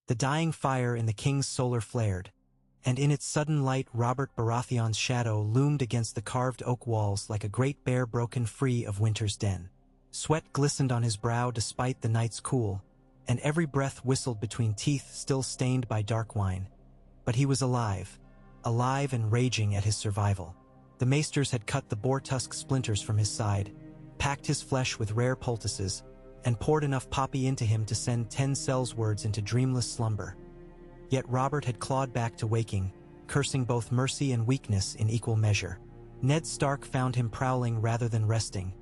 The dying fire in the king's solar flared, and in its sudden light Robert Baratheon's shadow loomed against the carved oak walls like a great bear broken free of winter's den. Sweat glistened on his brow despite the night's cool, and every breath whistled between teeth still stained by dark wine. But he was alive and raging at his survival. The maesters had cut the boar-tusk splinters from his side, packed his flesh with rare poultices, and poured enough poppy into him to send 10 Sellswords into dreamless slumber. Yet Robert had clawed back to waking, cursing both mercy and weakness in equal measure. Ned Stark found him prowling rather than resting,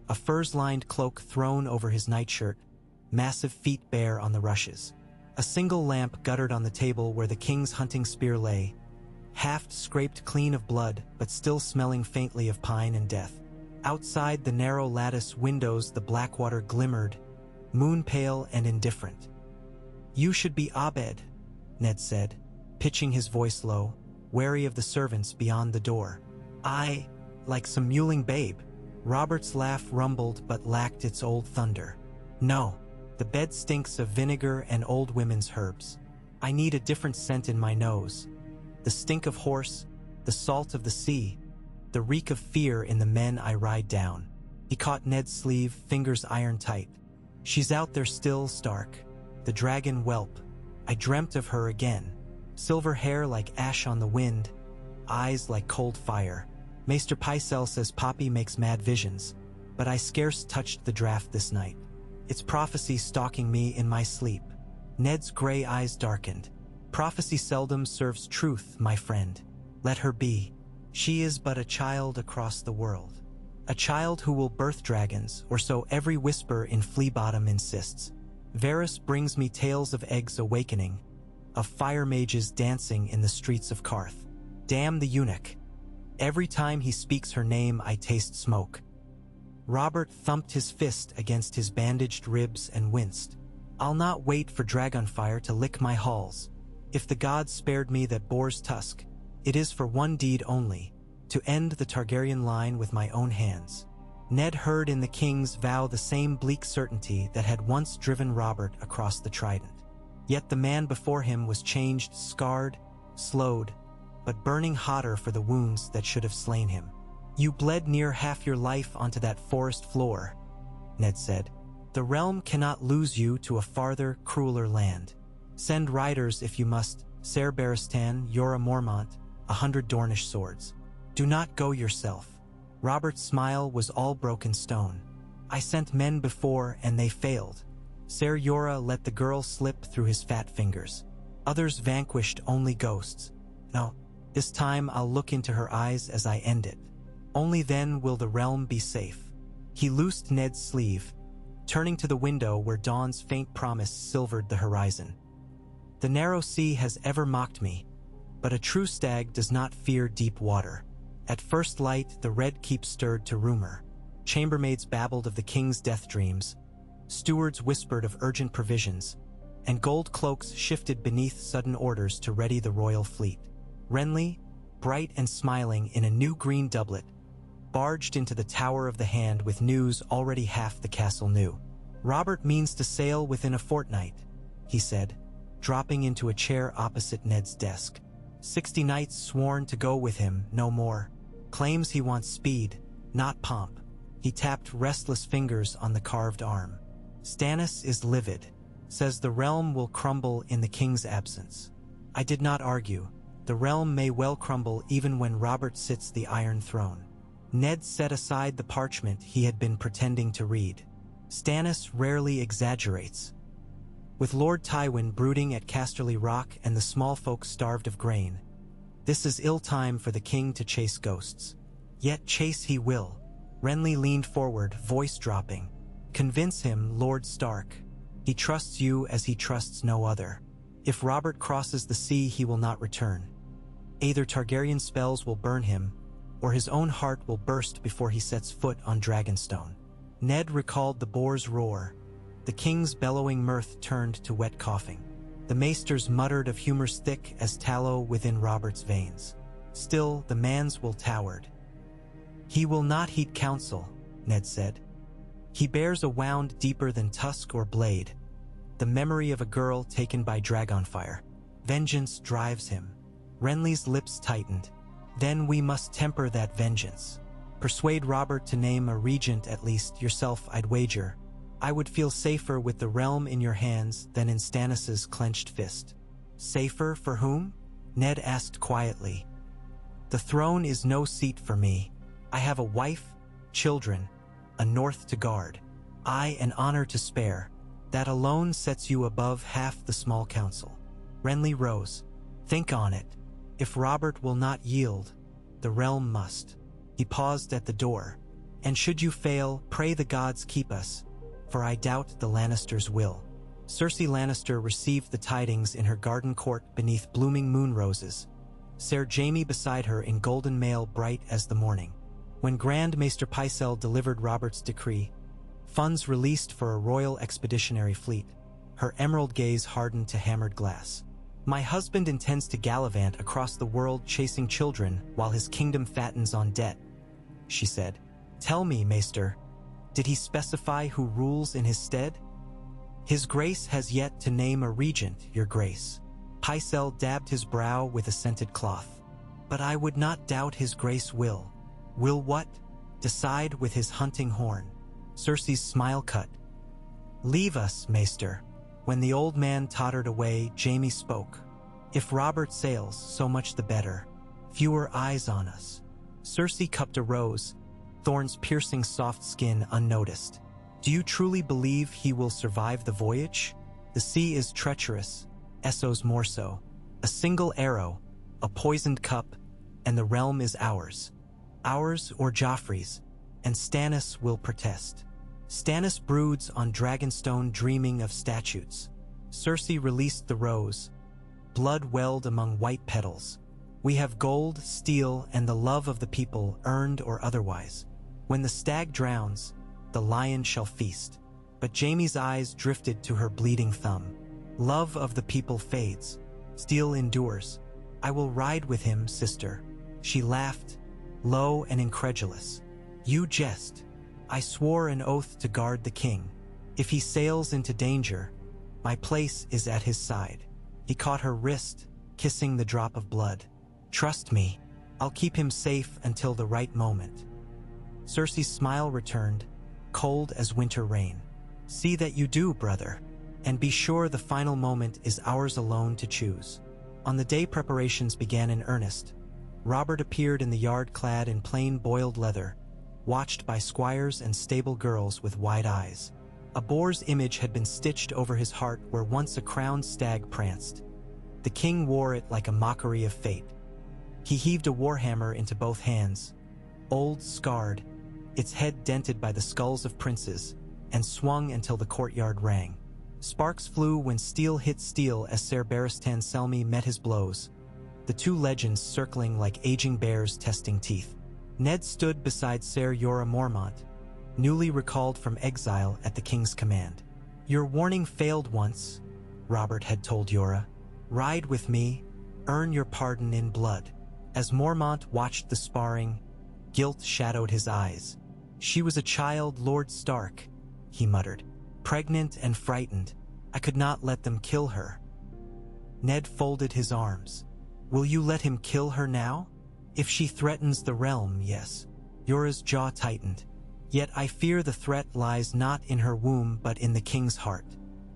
a furs-lined cloak thrown over his nightshirt, massive feet bare on the rushes. A single lamp guttered on the table where the king's hunting spear lay, haft scraped clean of blood but still smelling faintly of pine and death. Outside the narrow lattice windows the Blackwater glimmered, moon-pale and indifferent. "You should be Abed," Ned said, pitching his voice low, wary of the servants beyond the door. "I, like some mewling babe." Robert's laugh rumbled but lacked its old thunder. "No, the bed stinks of vinegar and old women's herbs. I need a different scent in my nose. The stink of horse, the salt of the sea, the reek of fear in the men I ride down." He caught Ned's sleeve, fingers iron tight. "She's out there still, Stark. The dragon whelp. I dreamt of her again. Silver hair like ash on the wind, eyes like cold fire. Maester Pycelle says Poppy makes mad visions, but I scarce touched the draft this night. It's prophecy stalking me in my sleep." Ned's gray eyes darkened. "Prophecy seldom serves truth, my friend. Let her be. She is but a child across the world. A child who will birth dragons, or so every whisper in Flea Bottom insists. Varys brings me tales of eggs awakening, of fire mages dancing in the streets of Karth. Damn the eunuch. Every time he speaks her name I taste smoke." Robert thumped his fist against his bandaged ribs and winced. "I'll not wait for Dragonfire to lick my halls. If the gods spared me that boar's tusk, it is for one deed only, to end the Targaryen line with my own hands." Ned heard in the king's vow the same bleak certainty that had once driven Robert across the Trident. Yet the man before him was changed, scarred, slowed, but burning hotter for the wounds that should have slain him. "You bled near half your life onto that forest floor," Ned said. "The realm cannot lose you to a farther, crueler land. Send riders if you must, Ser Barristan, Jorah Mormont, 100 Dornish swords. Do not go yourself." Robert's smile was all broken stone. "I sent men before and they failed. Ser Jorah let the girl slip through his fat fingers. Others vanquished only ghosts. No, this time I'll look into her eyes as I end it. Only then will the realm be safe." He loosed Ned's sleeve, turning to the window where dawn's faint promise silvered the horizon. "The narrow sea has ever mocked me, but a true stag does not fear deep water." At first light, the Red Keep stirred to rumor. Chambermaids babbled of the king's death dreams, stewards whispered of urgent provisions, and gold cloaks shifted beneath sudden orders to ready the royal fleet. Renly, bright and smiling in a new green doublet, barged into the Tower of the Hand with news already half the castle knew. "Robert means to sail within a fortnight," he said, dropping into a chair opposite Ned's desk. 60 knights sworn to go with him, no more. Claims he wants speed, not pomp." He tapped restless fingers on the carved arm. "Stannis is livid, says the realm will crumble in the king's absence. I did not argue. The realm may well crumble even when Robert sits the Iron Throne." Ned set aside the parchment he had been pretending to read. "Stannis rarely exaggerates. With Lord Tywin brooding at Casterly Rock and the small folk starved of grain, this is ill time for the king to chase ghosts. Yet chase he will." Renly leaned forward, voice dropping. "Convince him, Lord Stark. He trusts you as he trusts no other. If Robert crosses the sea, he will not return. Either Targaryen spells will burn him, or his own heart will burst before he sets foot on Dragonstone." Ned recalled the boar's roar. The king's bellowing mirth turned to wet coughing. The maesters muttered of humors thick as tallow within Robert's veins. Still, the man's will towered. "He will not heed counsel," Ned said. "He bears a wound deeper than tusk or blade. the memory of a girl taken by dragonfire. Vengeance drives him. Renly's lips tightened. Then we must temper that vengeance. Persuade Robert to name a regent at least, yourself I'd wager. I would feel safer with the realm in your hands than in Stannis's clenched fist. Safer for whom? Ned asked quietly. The throne is no seat for me. I have a wife, children, a north to guard. An honor to spare. That alone sets you above half the small council. Renly rose. Think on it. If Robert will not yield, the realm must. He paused at the door. And should you fail, pray the gods keep us, for I doubt the Lannisters will. Cersei Lannister received the tidings in her garden court beneath blooming moon roses, Ser Jaime beside her in golden mail bright as the morning. When Grand Maester Pycelle delivered Robert's decree, funds released for a royal expeditionary fleet, her emerald gaze hardened to hammered glass. My husband intends to gallivant across the world chasing children while his kingdom fattens on debt, she said. Tell me, Maester, did he specify who rules in his stead? His grace has yet to name a regent, your grace. Pycelle dabbed his brow with a scented cloth. But I would not doubt his grace will. Will what? Decide with his hunting horn. Cersei's smile cut. Leave us, Maester. When the old man tottered away, Jaime spoke. If Robert sails, so much the better. Fewer eyes on us. Cersei cupped a rose, thorns piercing soft skin unnoticed. Do you truly believe he will survive the voyage? The sea is treacherous, Essos more so. A single arrow, a poisoned cup, and the realm is ours. Ours or Joffrey's, and Stannis will protest. Stannis broods on Dragonstone dreaming of statutes. Cersei released the rose. Blood welled among white petals. We have gold, steel, and the love of the people, earned or otherwise. When the stag drowns, the lion shall feast. But Jaime's eyes drifted to her bleeding thumb. Love of the people fades. Steel endures. I will ride with him, sister. She laughed, low and incredulous. You jest. I swore an oath to guard the king. If he sails into danger, my place is at his side. He caught her wrist, kissing the drop of blood. Trust me, I'll keep him safe until the right moment. Cersei's smile returned, cold as winter rain. See that you do, brother, and be sure the final moment is ours alone to choose. On the day preparations began in earnest, Robert appeared in the yard clad in plain boiled leather, watched by squires and stable girls with wide eyes. A boar's image had been stitched over his heart where once a crowned stag pranced. The king wore it like a mockery of fate. He heaved a warhammer into both hands, old, scarred, its head dented by the skulls of princes, and swung until the courtyard rang. Sparks flew when steel hit steel as Ser Barristan Selmy met his blows, the two legends circling like aging bears testing teeth. Ned stood beside Ser Jorah Mormont, newly recalled from exile at the king's command. Your warning failed once, Robert had told Jorah. Ride with me, earn your pardon in blood. As Mormont watched the sparring, guilt shadowed his eyes. She was a child, Lord Stark, he muttered. Pregnant and frightened, I could not let them kill her. Ned folded his arms. Will you let him kill her now? If she threatens the realm, yes. Jorah's jaw tightened. Yet I fear the threat lies not in her womb but in the king's heart.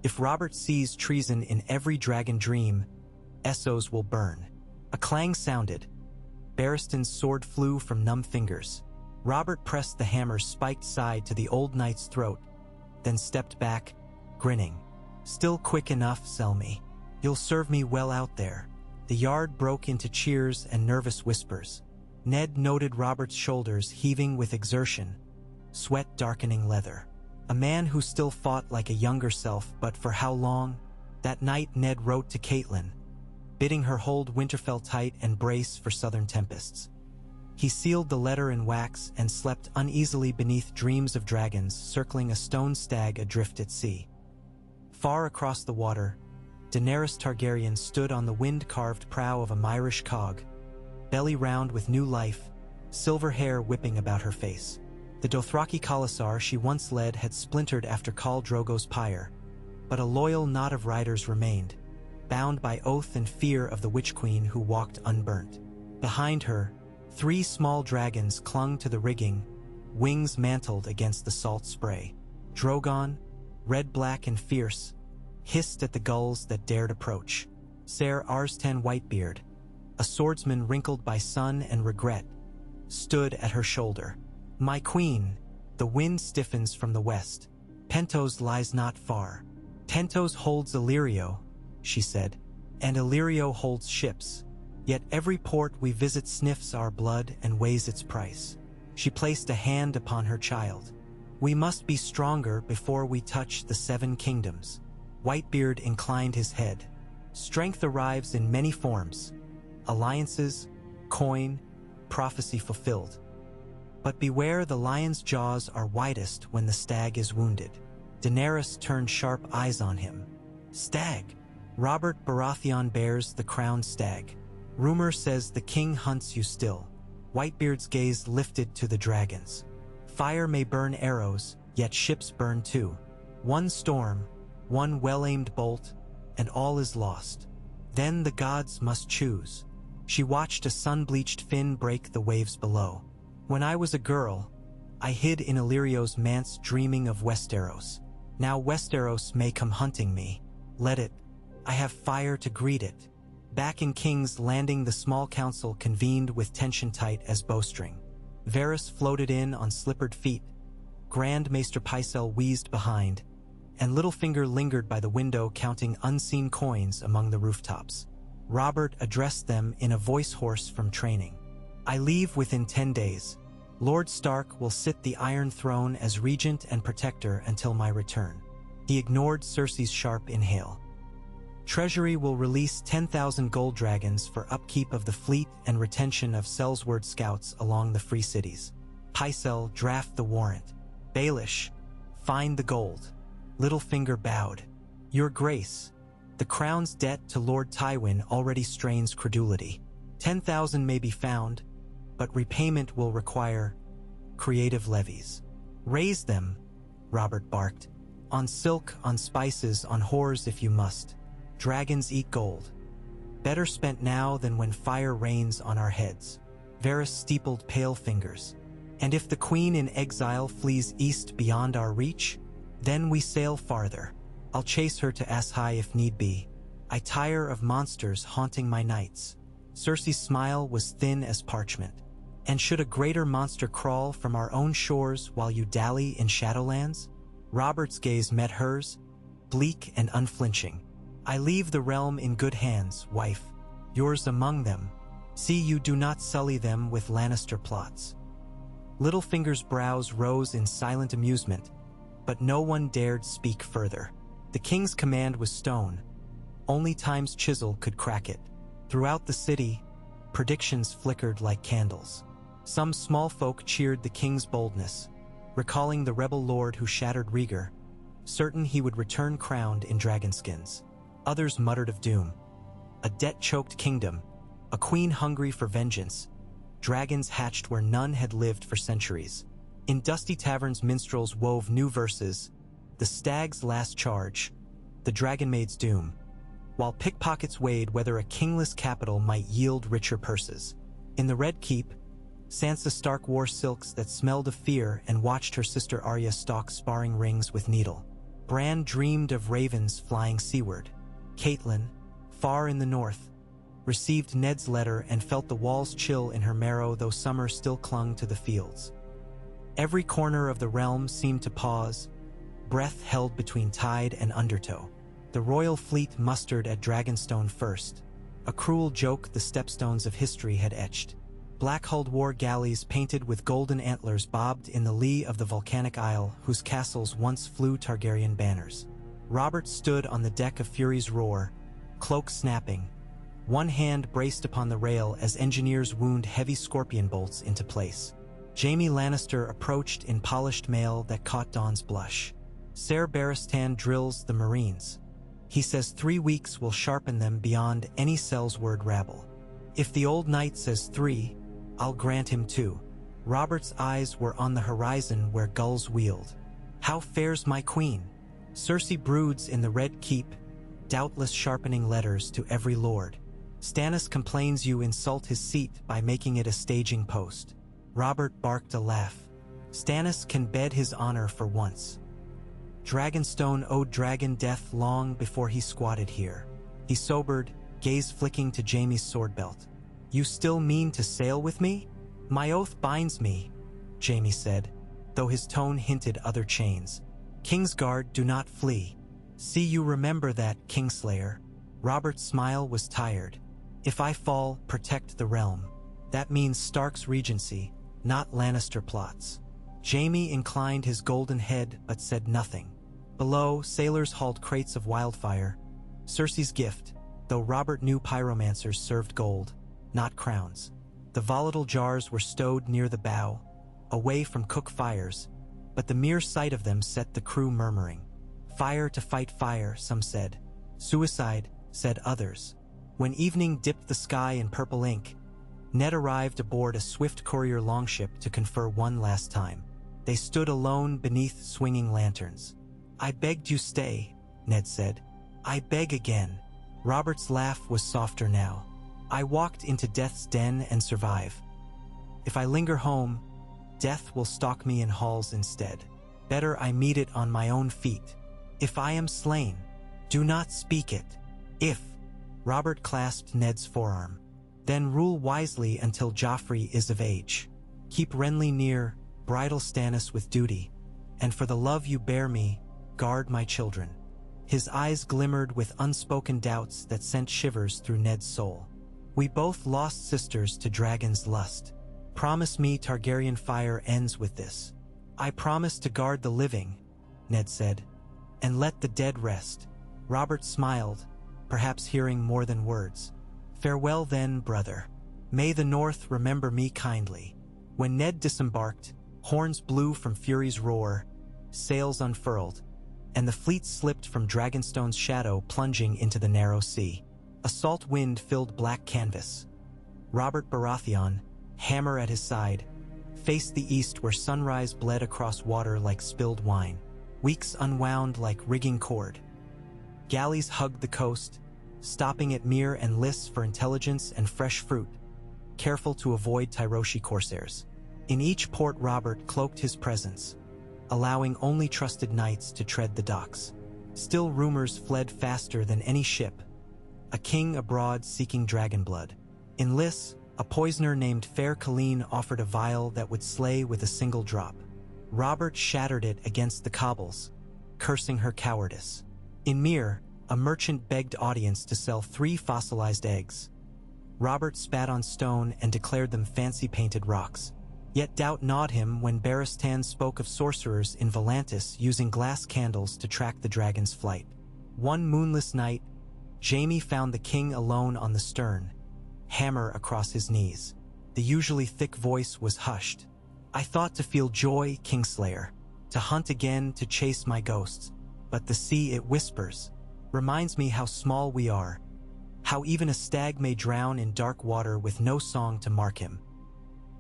If Robert sees treason in every dragon dream, Essos will burn. A clang sounded. Barristan's sword flew from numb fingers. Robert pressed the hammer's spiked side to the old knight's throat, then stepped back, grinning. Still quick enough, Selmy. You'll serve me well out there. The yard broke into cheers and nervous whispers. Ned noted Robert's shoulders heaving with exertion, sweat darkening leather. A man who still fought like a younger self, but for how long? That night Ned wrote to Catelyn, bidding her hold Winterfell tight and brace for southern tempests. He sealed the letter in wax and slept uneasily beneath dreams of dragons circling a stone stag adrift at sea. Far across the water, Daenerys Targaryen stood on the wind-carved prow of a Myrish cog, belly round with new life, silver hair whipping about her face. The Dothraki Khalasar she once led had splintered after Khal Drogo's pyre, but a loyal knot of riders remained, bound by oath and fear of the Witch Queen who walked unburnt. Behind her, 3 small dragons clung to the rigging, wings mantled against the salt spray. Drogon, red-black and fierce, hissed at the gulls that dared approach. Ser Arstan Whitebeard, a swordsman wrinkled by sun and regret, stood at her shoulder. "My queen," the wind stiffens from the west. "Pentos lies not far." "Pentos holds Illyrio," she said, "and Illyrio holds ships. Yet every port we visit sniffs our blood and weighs its price." She placed a hand upon her child. "We must be stronger before we touch the 7 kingdoms." Whitebeard inclined his head. "Strength arrives in many forms. Alliances, coin, prophecy fulfilled. But beware, the lion's jaws are widest when the stag is wounded." Daenerys turned sharp eyes on him. "Stag? Robert Baratheon bears the crowned stag. Rumor says the king hunts you still." Whitebeard's gaze lifted to the dragons. "Fire may burn arrows, yet ships burn too. One storm, one well-aimed bolt, and all is lost. Then the gods must choose." She watched a sun-bleached fin break the waves below. "When I was a girl, I hid in Illyrio's manse dreaming of Westeros. Now Westeros may come hunting me. Let it. I have fire to greet it." Back in King's Landing, the small council convened with tension tight as bowstring. Varys floated in on slippered feet. Grand Maester Pycelle wheezed behind, and Littlefinger lingered by the window counting unseen coins among the rooftops. Robert addressed them in a voice hoarse from training. "I leave within 10 days. Lord Stark will sit the Iron Throne as regent and protector until my return." He ignored Cersei's sharp inhale. "Treasury will release 10,000 gold dragons for upkeep of the fleet and retention of Sellsword scouts along the free cities. Pycelle, draft the warrant. Baelish, find the gold." Littlefinger bowed. "Your Grace, the crown's debt to Lord Tywin already strains credulity. 10,000 may be found, but repayment will require creative levies." "Raise them," Robert barked. "On silk, on spices, on whores if you must. Dragons eat gold. Better spent now than when fire rains on our heads." Varys steepled pale fingers. "And if the queen in exile flees east beyond our reach, then we sail farther. I'll chase her to Ass-High if need be. I tire of monsters haunting my nights." Cersei's smile was thin as parchment. "And should a greater monster crawl from our own shores while you dally in Shadowlands?" Robert's gaze met hers, bleak and unflinching. "I leave the realm in good hands, wife. Yours among them. See you do not sully them with Lannister plots." Littlefinger's brows rose in silent amusement, but no one dared speak further. The king's command was stone. Only time's chisel could crack it. Throughout the city, predictions flickered like candles. Some small folk cheered the king's boldness, recalling the rebel lord who shattered Rhaegar, certain he would return crowned in dragonskins. Others muttered of doom. A debt-choked kingdom, a queen hungry for vengeance, dragons hatched where none had lived for centuries. In dusty taverns, minstrels wove new verses: the stag's last charge, the dragon maid's doom, while pickpockets weighed whether a kingless capital might yield richer purses. In the Red Keep, Sansa Stark wore silks that smelled of fear and watched her sister Arya stalk sparring rings with Needle. Bran dreamed of ravens flying seaward. Catelyn, far in the north, received Ned's letter and felt the walls chill in her marrow, though summer still clung to the fields. Every corner of the realm seemed to pause, breath held between tide and undertow. The royal fleet mustered at Dragonstone first, a cruel joke the stepstones of history had etched. Black-hulled war galleys painted with golden antlers bobbed in the lee of the volcanic isle whose castles once flew Targaryen banners. Robert stood on the deck of Fury's Roar, cloak snapping, one hand braced upon the rail as engineers wound heavy scorpion bolts into place. Jaime Lannister approached in polished mail that caught Dawn's blush. Ser Barristan drills the Marines. He says 3 weeks will sharpen them beyond any Sellsword rabble. If the old knight says 3, I'll grant him 2. Robert's eyes were on the horizon where gulls wheeled. "How fares my queen?" Cersei broods in the Red Keep, doubtless sharpening letters to every lord. Stannis complains you insult his seat by making it a staging post. Robert barked a laugh. Stannis can bed his honor for once. Dragonstone owed Dragon death long before he squatted here. He sobered, gaze flicking to Jaime's sword belt. You still mean to sail with me? My oath binds me, Jaime said, though his tone hinted other chains. Kingsguard, do not flee. See you remember that, Kingslayer. Robert's smile was tired. If I fall, protect the realm. That means Stark's regency, not Lannister plots. Jaime inclined his golden head but said nothing. Below, sailors hauled crates of wildfire. Cersei's gift, though Robert knew pyromancers served gold, not crowns. The volatile jars were stowed near the bow, away from cook fires, but the mere sight of them set the crew murmuring. Fire to fight fire, some said. Suicide, said others. When evening dipped the sky in purple ink, Ned arrived aboard a swift courier longship to confer one last time. They stood alone beneath swinging lanterns. I begged you stay, Ned said. I beg again. Robert's laugh was softer now. I walked into death's den and survive. If I linger home, death will stalk me in halls instead. Better I meet it on my own feet. If I am slain, do not speak it. If. Robert clasped Ned's forearm. Then rule wisely until Joffrey is of age. Keep Renly near, bridle Stannis with duty, and for the love you bear me, guard my children. His eyes glimmered with unspoken doubts that sent shivers through Ned's soul. We both lost sisters to dragon's lust. Promise me Targaryen fire ends with this. I promise to guard the living, Ned said, and let the dead rest. Robert smiled, perhaps hearing more than words. Farewell then, brother. May the North remember me kindly. When Ned disembarked, horns blew from Fury's roar, sails unfurled, and the fleet slipped from Dragonstone's shadow, plunging into the narrow sea. A salt wind filled black canvas. Robert Baratheon, hammer at his side, faced the east where sunrise bled across water like spilled wine. Weeks unwound like rigging cord. Galleys hugged the coast, stopping at Myr and Lys for intelligence and fresh fruit, careful to avoid Tyroshi corsairs. In each port Robert cloaked his presence, allowing only trusted knights to tread the docks. Still rumors fled faster than any ship. A king abroad seeking dragon blood. In Lys, a poisoner named Fair Colleen offered a vial that would slay with a single drop. Robert shattered it against the cobbles, cursing her cowardice. In Myr, a merchant begged audience to sell 3 fossilized eggs. Robert spat on stone and declared them fancy-painted rocks. Yet doubt gnawed him when Barristan spoke of sorcerers in Volantis using glass candles to track the dragon's flight. One moonless night, Jaime found the king alone on the stern, hammer across his knees. The usually thick voice was hushed. I thought to feel joy, Kingslayer, to hunt again, to chase my ghosts. But the sea, it whispers, reminds me how small we are, how even a stag may drown in dark water with no song to mark him.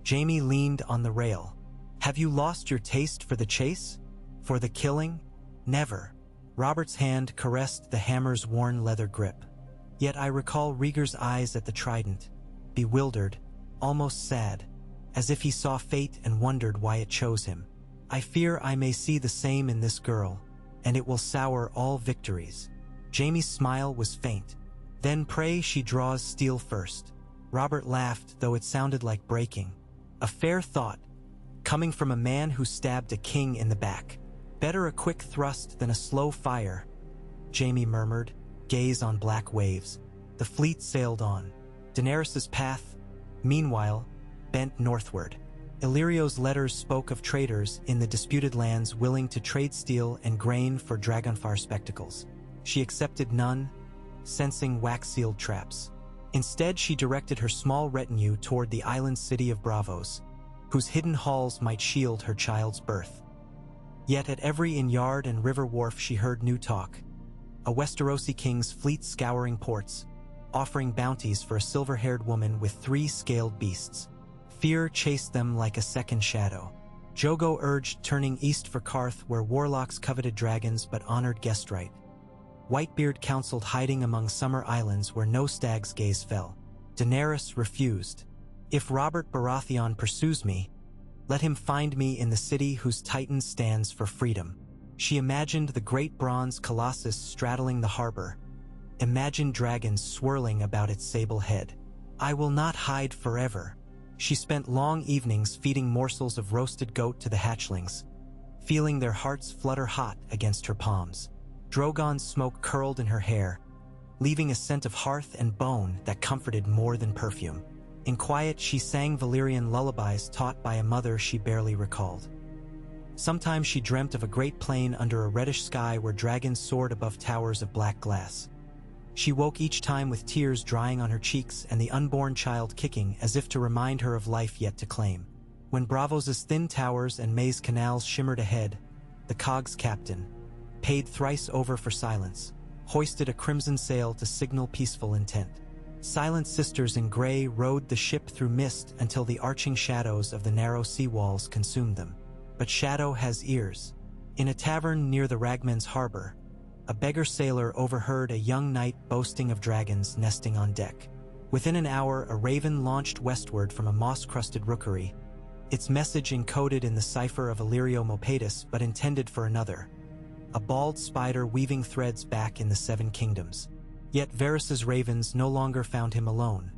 Jaime leaned on the rail. Have you lost your taste for the chase? For the killing? Never. Robert's hand caressed the hammer's worn leather grip. Yet I recall Rhaegar's eyes at the trident, bewildered, almost sad, as if he saw fate and wondered why it chose him. I fear I may see the same in this girl, and it will sour all victories. Jaime's smile was faint. Then pray she draws steel first. Robert laughed, though it sounded like breaking. A fair thought, coming from a man who stabbed a king in the back. Better a quick thrust than a slow fire, Jaime murmured, gaze on black waves. The fleet sailed on. Daenerys' path, meanwhile, bent northward. Illyrio's letters spoke of traders in the disputed lands willing to trade steel and grain for Dragonfire spectacles. She accepted none, sensing wax-sealed traps. Instead, she directed her small retinue toward the island city of Bravos, whose hidden halls might shield her child's birth. Yet at every inn-yard and river wharf she heard new talk. A Westerosi king's fleet scouring ports, offering bounties for a silver-haired woman with 3 scaled beasts. Fear chased them like a second shadow. Jogo urged turning east for Karth, where warlocks coveted dragons but honored guest right. Whitebeard counseled hiding among summer islands where no stag's gaze fell. Daenerys refused. If Robert Baratheon pursues me, let him find me in the city whose titan stands for freedom. She imagined the great bronze colossus straddling the harbor, imagined dragons swirling about its sable head. I will not hide forever. She spent long evenings feeding morsels of roasted goat to the hatchlings, feeling their hearts flutter hot against her palms. Drogon's smoke curled in her hair, leaving a scent of hearth and bone that comforted more than perfume. In quiet, she sang Valyrian lullabies taught by a mother she barely recalled. Sometimes she dreamt of a great plain under a reddish sky where dragons soared above towers of black glass. She woke each time with tears drying on her cheeks and the unborn child kicking as if to remind her of life yet to claim. When Braavos' thin towers and maze canals shimmered ahead, the cog's captain, paid thrice over for silence, hoisted a crimson sail to signal peaceful intent. Silent sisters in gray rowed the ship through mist until the arching shadows of the narrow sea walls consumed them. But shadow has ears. In a tavern near the Ragman's harbor, a beggar sailor overheard a young knight boasting of dragons nesting on deck. Within an hour, a raven launched westward from a moss-crusted rookery, its message encoded in the cipher of Illyrio Mopatis but intended for another, a bald spider weaving threads back in the Seven Kingdoms. Yet Varys' ravens no longer found him alone.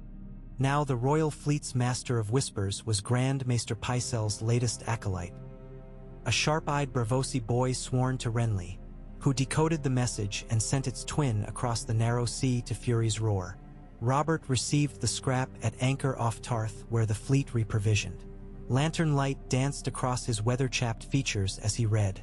Now the royal fleet's master of whispers was Grand Maester Pycelle's latest acolyte, a sharp-eyed Braavosi boy sworn to Renly, who decoded the message and sent its twin across the narrow sea to Fury's roar. Robert received the scrap at anchor off Tarth, where the fleet reprovisioned. Lantern light danced across his weather-chapped features as he read.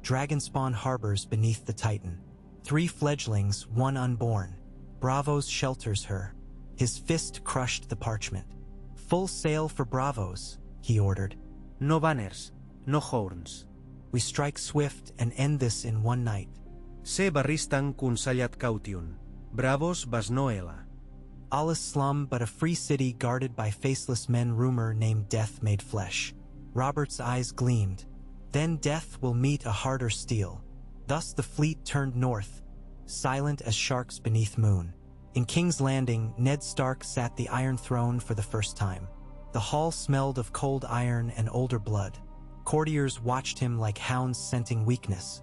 Dragonspawn harbors beneath the Titan. 3 fledglings, 1 unborn. Braavos shelters her. His fist crushed the parchment. Full sail for Braavos, he ordered. No banners, no horns. We strike swift and end this in one night. Se barristan consellat caution. Bravos vas noela. Allah's slum, but a free city guarded by faceless men rumor named Death made flesh. Robert's eyes gleamed. Then death will meet a harder steel. Thus the fleet turned north, silent as sharks beneath moon. In King's Landing, Ned Stark sat the Iron Throne for the first time. The hall smelled of cold iron and older blood. Courtiers watched him like hounds scenting weakness.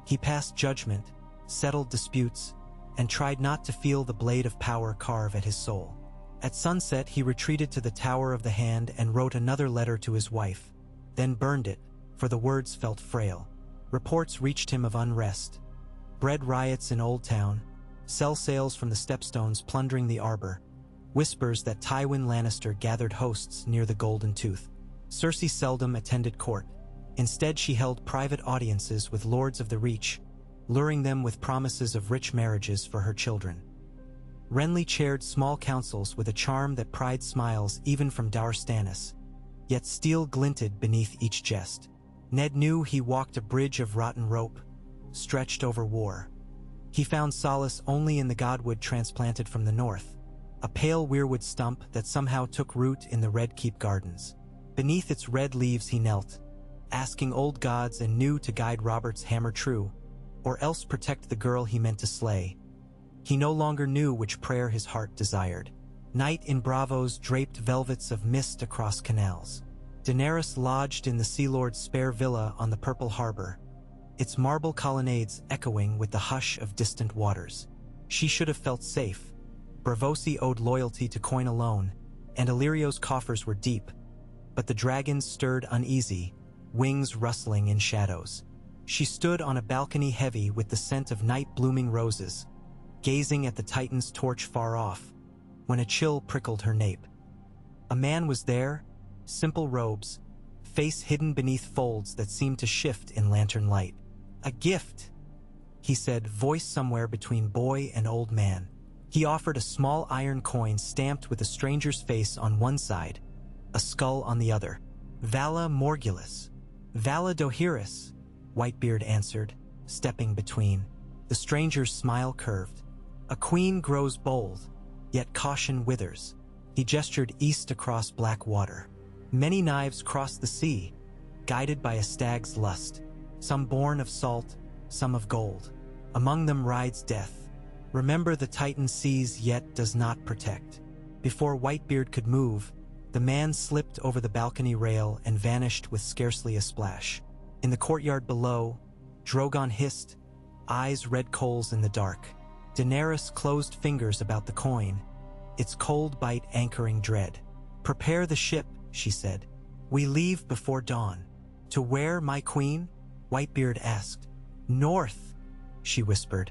He passed judgment, settled disputes, and tried not to feel the blade of power carve at his soul. At sunset, he retreated to the Tower of the Hand and wrote another letter to his wife, then burned it, for the words felt frail. Reports reached him of unrest, bread riots in Old Town, sell sales from the stepstones plundering the arbor, whispers that Tywin Lannister gathered hosts near the Golden Tooth. Cersei seldom attended court. Instead, she held private audiences with lords of the Reach, luring them with promises of rich marriages for her children. Renly chaired small councils with a charm that pried smiles even from Dar Stannis, yet steel glinted beneath each jest. Ned knew he walked a bridge of rotten rope, stretched over war. He found solace only in the godwood transplanted from the north, a pale weirwood stump that somehow took root in the Red Keep gardens. Beneath its red leaves he knelt, asking old gods and new to guide Robert's hammer true, or else protect the girl he meant to slay. He no longer knew which prayer his heart desired. Night in Braavos draped velvets of mist across canals. Daenerys lodged in the Sea Lord's spare villa on the Purple Harbor, its marble colonnades echoing with the hush of distant waters. She should have felt safe. Braavosi owed loyalty to coin alone, and Illyrio's coffers were deep, but the dragons stirred uneasy, wings rustling in shadows. She stood on a balcony heavy with the scent of night-blooming roses, gazing at the Titan's torch far off, when a chill prickled her nape. A man was there, simple robes, face hidden beneath folds that seemed to shift in lantern light. A gift, he said, voice somewhere between boy and old man. He offered a small iron coin stamped with a stranger's face on one side, a skull on the other. Vala Morgulus. Vala Dohaeris, Whitebeard answered, stepping between. The stranger's smile curved. A queen grows bold, yet caution withers. He gestured east across black water. Many knives cross the sea, guided by a stag's lust, some born of salt, some of gold. Among them rides death. Remember, the Titan sees yet does not protect. Before Whitebeard could move, the man slipped over the balcony rail and vanished with scarcely a splash. In the courtyard below, Drogon hissed, eyes red coals in the dark. Daenerys closed fingers about the coin, its cold bite anchoring dread. "Prepare the ship," she said. "We leave before dawn." "To where, my queen?" Whitebeard asked. "North," she whispered.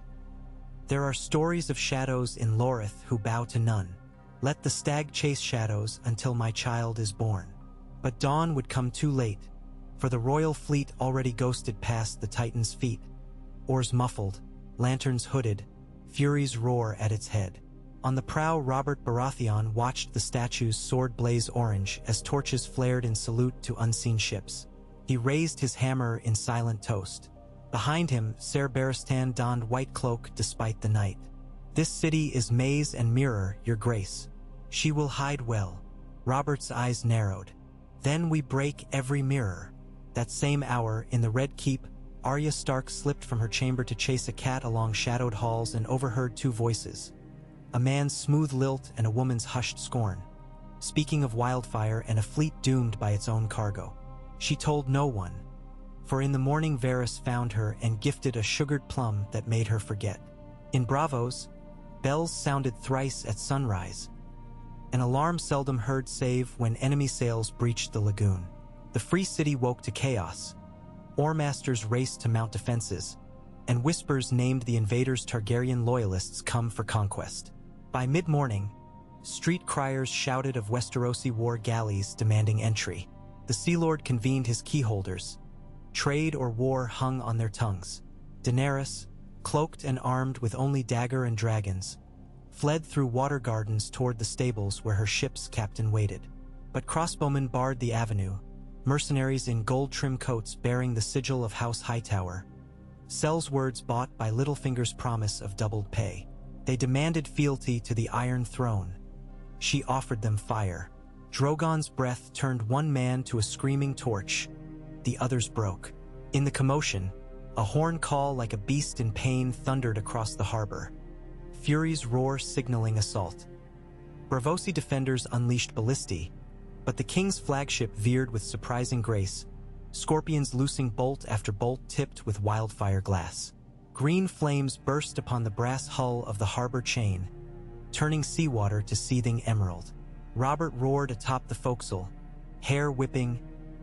"There are stories of shadows in Lorith who bow to none. Let the stag chase shadows until my child is born." But dawn would come too late, for the royal fleet already ghosted past the Titan's feet. Oars muffled, lanterns hooded, Fury's roar at its head. On the prow, Robert Baratheon watched the statue's sword blaze orange as torches flared in salute to unseen ships. He raised his hammer in silent toast. Behind him, Ser Barristan donned white cloak despite the night. "This city is maze and mirror, your grace. She will hide well." Robert's eyes narrowed. "Then we break every mirror." That same hour, in the Red Keep, Arya Stark slipped from her chamber to chase a cat along shadowed halls and overheard two voices. A man's smooth lilt and a woman's hushed scorn, speaking of wildfire and a fleet doomed by its own cargo. She told no one, for in the morning Varys found her and gifted a sugared plum that made her forget. In Bravos, bells sounded thrice at sunrise, an alarm seldom heard save when enemy sails breached the lagoon. The free city woke to chaos. Oarmasters raced to mount defenses, and whispers named the invaders Targaryen loyalists come for conquest. By mid-morning, street criers shouted of Westerosi war galleys demanding entry. The Sea Lord convened his keyholders. Trade or war hung on their tongues. Daenerys, cloaked and armed with only dagger and dragons, fled through water gardens toward the stables where her ship's captain waited. But crossbowmen barred the avenue, mercenaries in gold-trimmed coats bearing the sigil of House Hightower. Sel's words bought by Littlefinger's promise of doubled pay. They demanded fealty to the Iron Throne. She offered them fire. Drogon's breath turned one man to a screaming torch. The others broke. In the commotion, a horn call like a beast in pain thundered across the harbor. Fury's roar signaling assault. Braavosi defenders unleashed ballistae, but the king's flagship veered with surprising grace, scorpions loosing bolt after bolt tipped with wildfire glass. Green flames burst upon the brass hull of the harbor chain, turning seawater to seething emerald. Robert roared atop the forecastle, hair whipping,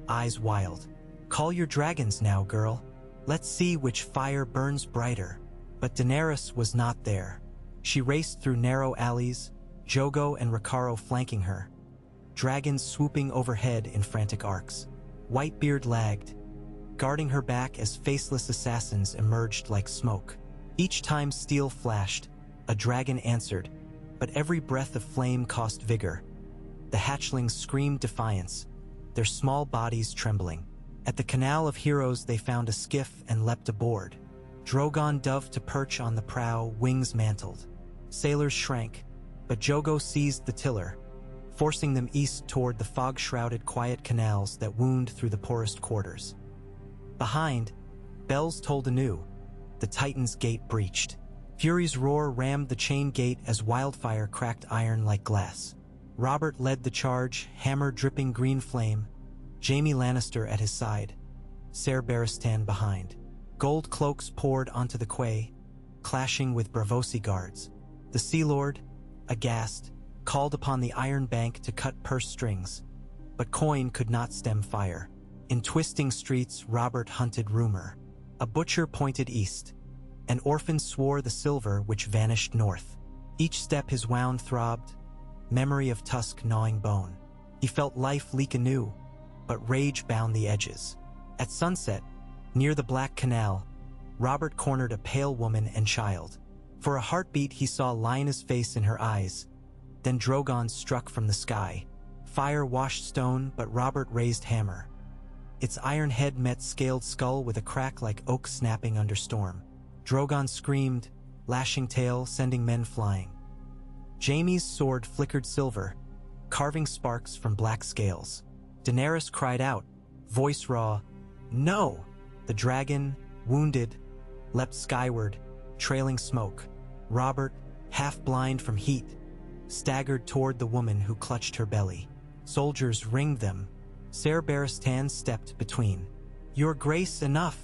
eyes wild. "Call your dragons now, girl. Let's see which fire burns brighter." But Daenerys was not there. She raced through narrow alleys, Jogo and Rakaro flanking her, dragons swooping overhead in frantic arcs. Whitebeard lagged, guarding her back as faceless assassins emerged like smoke. Each time steel flashed, a dragon answered, but every breath of flame cost vigor. The hatchlings screamed defiance, their small bodies trembling. At the Canal of Heroes they found a skiff and leapt aboard. Drogon dove to perch on the prow, wings mantled. Sailors shrank, but Jogo seized the tiller, forcing them east toward the fog-shrouded quiet canals that wound through the poorest quarters. Behind, bells tolled anew. The Titan's gate breached. Fury's roar rammed the chain gate as wildfire cracked iron like glass. Robert led the charge, hammer dripping green flame, Jaime Lannister at his side, Ser Barristan behind. Gold cloaks poured onto the quay, clashing with Braavosi guards. The Sea Lord, aghast, called upon the Iron Bank to cut purse strings, but coin could not stem fire. In twisting streets, Robert hunted rumor. A butcher pointed east. An orphan swore the silver which vanished north. Each step his wound throbbed, memory of tusk gnawing bone. He felt life leak anew, but rage bound the edges. At sunset, near the Black Canal, Robert cornered a pale woman and child. For a heartbeat he saw Lyanna's face in her eyes. Then Drogon struck from the sky. Fire washed stone, but Robert raised hammer. Its iron head met scaled skull with a crack like oak snapping under storm. Drogon screamed, lashing tail, sending men flying. Jaime's sword flickered silver, carving sparks from black scales. Daenerys cried out, Voice raw, "No!" The dragon, wounded, leapt skyward, trailing smoke. Robert, half blind from heat, staggered toward the woman who clutched her belly. Soldiers ringed them. Ser Barristan stepped between. "Your grace, enough,"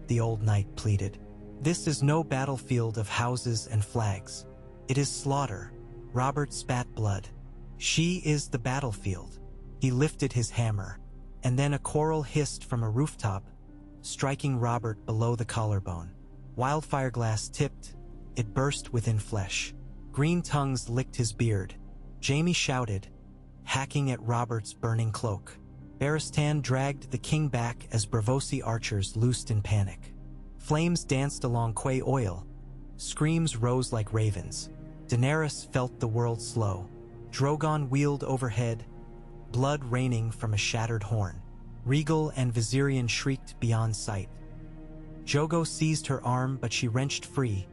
the old knight pleaded. "This is no battlefield of houses and flags. It is slaughter." Robert spat blood. "She is the battlefield." He lifted his hammer, and then a quarrel hissed from a rooftop, striking Robert below the collarbone. Wildfire glass tipped, it burst within flesh. Green tongues licked his beard. Jaime shouted, hacking at Robert's burning cloak. Barristan dragged the king back as Braavosi archers loosed in panic. Flames danced along quay oil. Screams rose like ravens. Daenerys felt the world slow. Drogon wheeled overhead, blood raining from a shattered horn. Regal and Viserion shrieked beyond sight. Jogo seized her arm, but she wrenched free,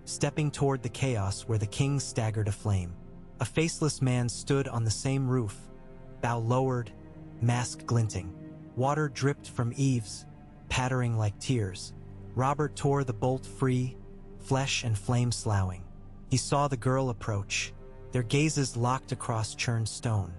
stepping toward the chaos where the king staggered aflame. A faceless man stood on the same roof, bow lowered, mask glinting. Water dripped from eaves, pattering like tears. Robert tore the bolt free, flesh and flame sloughing. He saw the girl approach, their gazes locked across churned stone.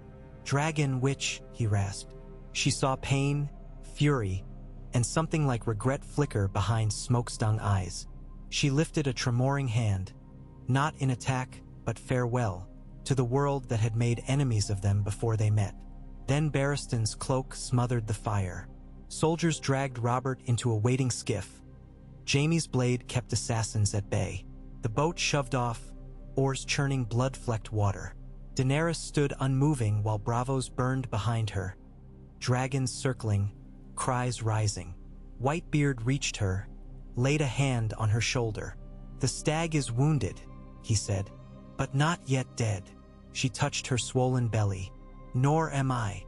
"Dragon witch," he rasped. She saw pain, fury, and something like regret flicker behind smoke-stung eyes. She lifted a tremoring hand, not in attack, but farewell, to the world that had made enemies of them before they met. Then Barristan's cloak smothered the fire. Soldiers dragged Robert into a waiting skiff. Jaime's blade kept assassins at bay. The boat shoved off, oars churning blood-flecked water. Daenerys stood unmoving while bravos burned behind her. Dragons circling, cries rising. Whitebeard reached her, laid a hand on her shoulder. "The stag is wounded," he said, "but not yet dead." She touched her swollen belly. "Nor am I."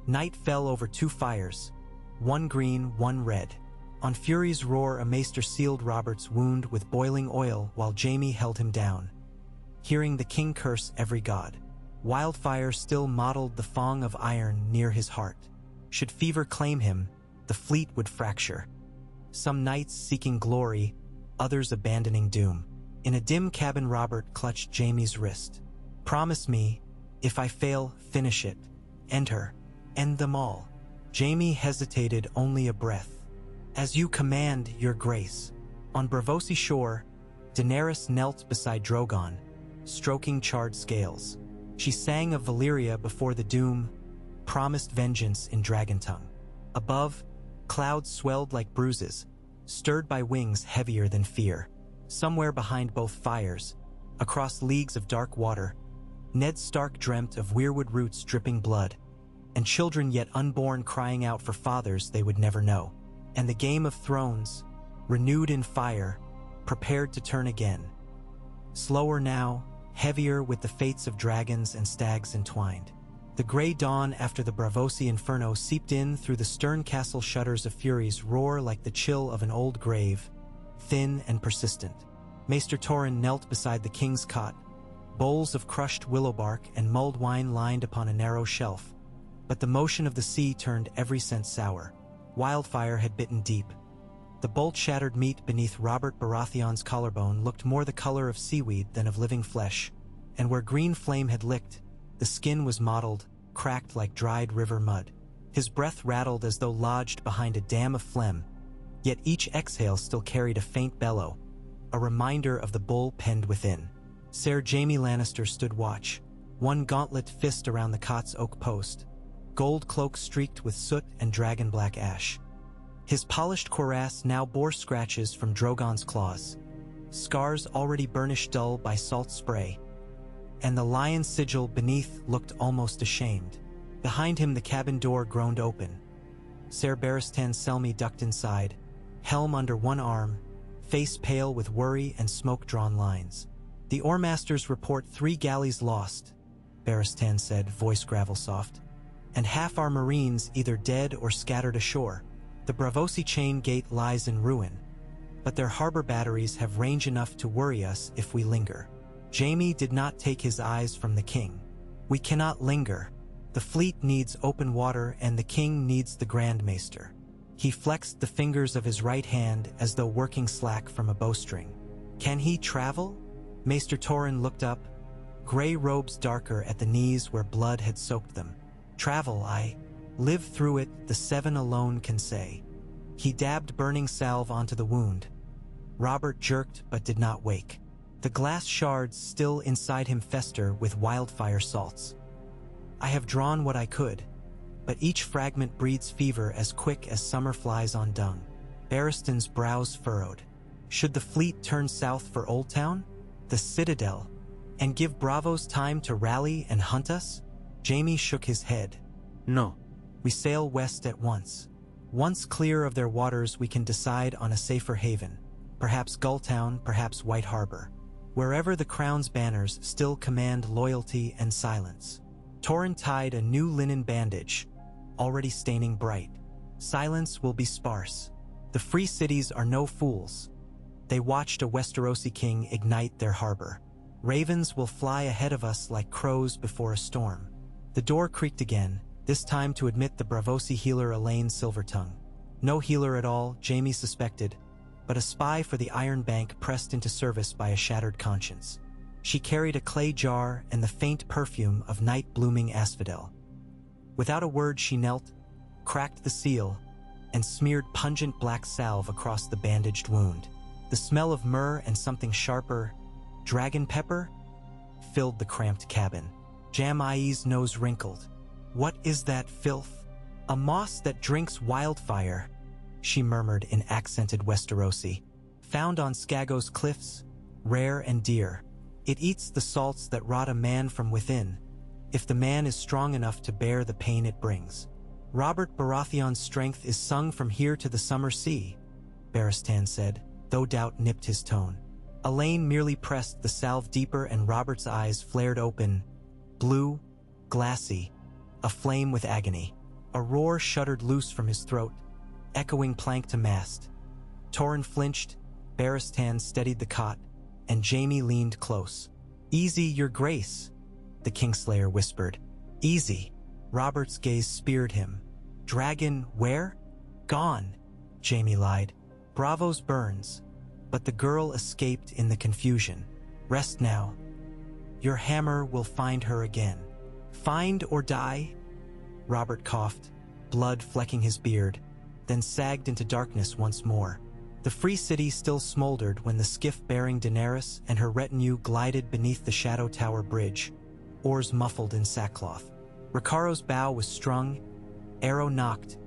Night fell over two fires, one green, one red. On Fury's roar, a maester sealed Robert's wound with boiling oil while Jaime held him down, hearing the king curse every god. Wildfire still modeled the thong of iron near his heart. Should fever claim him, the fleet would fracture. Some knights seeking glory, others abandoning doom. In a dim cabin, Robert clutched Jaime's wrist. "Promise me, if I fail, finish it. End her. End them all." Jaime hesitated only a breath. "As you command, your grace." On Braavosi shore, Daenerys knelt beside Drogon, stroking charred scales. She sang of Valyria before the doom, promised vengeance in dragon tongue. Above, clouds swelled like bruises, stirred by wings heavier than fear. Somewhere behind both fires, across leagues of dark water, Ned Stark dreamt of weirwood roots dripping blood, and children yet unborn crying out for fathers they would never know. And the Game of Thrones, renewed in fire, prepared to turn again. Slower now, heavier with the fates of dragons and stags entwined. The gray dawn after the Braavosi inferno seeped in through the stern castle shutters of Fury's roar like the chill of an old grave, thin and persistent. Maester Torrhen knelt beside the king's cot, bowls of crushed willow bark and mulled wine lined upon a narrow shelf. But the motion of the sea turned every sense sour. Wildfire had bitten deep. The bolt-shattered meat beneath Robert Baratheon's collarbone looked more the color of seaweed than of living flesh, and where green flame had licked, the skin was mottled, cracked like dried river mud. His breath rattled as though lodged behind a dam of phlegm, yet each exhale still carried a faint bellow, a reminder of the bull penned within. Ser Jaime Lannister stood watch, one gauntlet fist around the cot's oak post, gold cloak streaked with soot and dragon-black ash. His polished cuirass now bore scratches from Drogon's claws, scars already burnished dull by salt spray, and the lion sigil beneath looked almost ashamed. Behind him the cabin door groaned open. Ser Barristan Selmy ducked inside, helm under one arm, face pale with worry and smoke-drawn lines. "The Oarmasters report 3 galleys lost," Barristan said, voice gravel-soft, "and half our marines either dead or scattered ashore. The Braavosi chain gate lies in ruin, but their harbor batteries have range enough to worry us if we linger." Jaime did not take his eyes from the king. "We cannot linger. The fleet needs open water and the king needs the Grand Maester. He flexed the fingers of his right hand as though working slack from a bowstring. Can he travel? Maester Torrin looked up, gray robes darker at the knees where blood had soaked them. Travel, I live through it, the seven alone can say. He dabbed burning salve onto the wound. Robert jerked but did not wake. The glass shards still inside him fester with wildfire salts. I have drawn what I could, but each fragment breeds fever as quick as summer flies on dung. Barristan's brows furrowed. Should the fleet turn south for Old Town, the Citadel, and give Bravos time to rally and hunt us? Jaime shook his head. No. We sail west at once. Once clear of their waters, we can decide on a safer haven. Perhaps Gulltown, perhaps White Harbor. Wherever the crown's banners still command loyalty and silence. Torrin tied a new linen bandage, already staining bright. Silence will be sparse. The free cities are no fools. They watched a Westerosi king ignite their harbor. Ravens will fly ahead of us like crows before a storm. The door creaked again, this time to admit the Bravosi healer Elaine Silvertongue. No healer at all, Jaime suspected, but a spy for the Iron Bank pressed into service by a shattered conscience. She carried a clay jar and the faint perfume of night-blooming asphodel. Without a word she knelt, cracked the seal, and smeared pungent black salve across the bandaged wound. The smell of myrrh and something sharper, dragon pepper, filled the cramped cabin. Jamai's nose wrinkled. What is that filth? A moss that drinks wildfire, she murmured in accented Westerosi. Found on Skagos cliffs, rare and dear. It eats the salts that rot a man from within, if the man is strong enough to bear the pain it brings. Robert Baratheon's strength is sung from here to the summer sea, Barristan said, though doubt nipped his tone. Elaine merely pressed the salve deeper and Robert's eyes flared open, blue, glassy, aflame with agony. A roar shuddered loose from his throat, echoing plank to mast. Torrin flinched, Barristan steadied the cot, and Jaime leaned close. Easy, your grace, the Kingslayer whispered. Easy. Robert's gaze speared him. Dragon, where? Gone, Jaime lied. Bravos burns, but the girl escaped in the confusion. Rest now. Your hammer will find her again. Find or die? Robert coughed, blood flecking his beard, then sagged into darkness once more. The free city still smoldered when the skiff bearing Daenerys and her retinue glided beneath the Shadow Tower bridge, oars muffled in sackcloth. Ricaro's bow was strung, arrow knocked,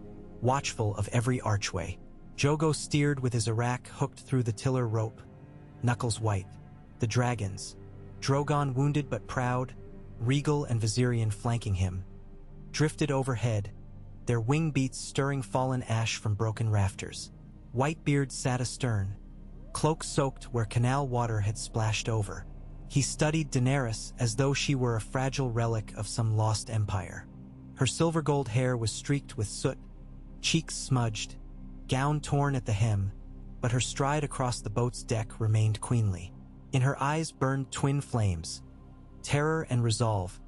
watchful of every archway. Jogo steered with his arak hooked through the tiller rope, knuckles white. The dragons, Drogon wounded but proud, Regal and Viserion flanking him, drifted overhead, their wing beats stirring fallen ash from broken rafters. Whitebeard sat astern, cloak soaked where canal water had splashed over. He studied Daenerys as though she were a fragile relic of some lost empire. Her silver-gold hair was streaked with soot, cheeks smudged, gown torn at the hem, but her stride across the boat's deck remained queenly. In her eyes burned twin flames, terror and resolve,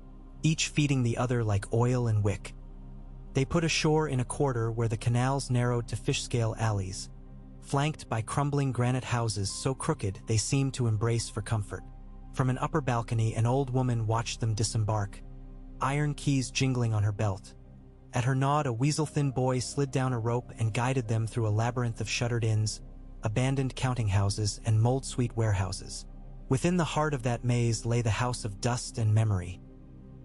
each feeding the other like oil and wick. They put ashore in a quarter where the canals narrowed to fish-scale alleys, flanked by crumbling granite houses so crooked they seemed to embrace for comfort. From an upper balcony, an old woman watched them disembark, iron keys jingling on her belt. At her nod, a weasel-thin boy slid down a rope and guided them through a labyrinth of shuttered inns, abandoned counting houses, and mold-sweet warehouses. Within the heart of that maze lay the house of dust and memory,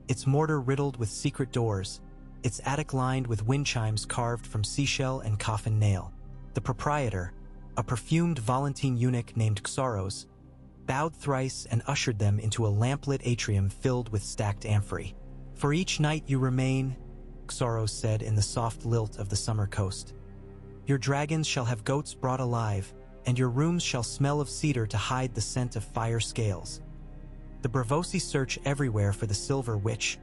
its mortar riddled with secret doors, its attic lined with wind chimes carved from seashell and coffin nail. The proprietor, a perfumed Volantine eunuch named Xaros, bowed thrice and ushered them into a lamplit atrium filled with stacked amphorae. For each night you remain, Xaros said in the soft lilt of the summer coast. Your dragons shall have goats brought alive, and your rooms shall smell of cedar to hide the scent of fire scales. The Bravosi search everywhere for the silver witch,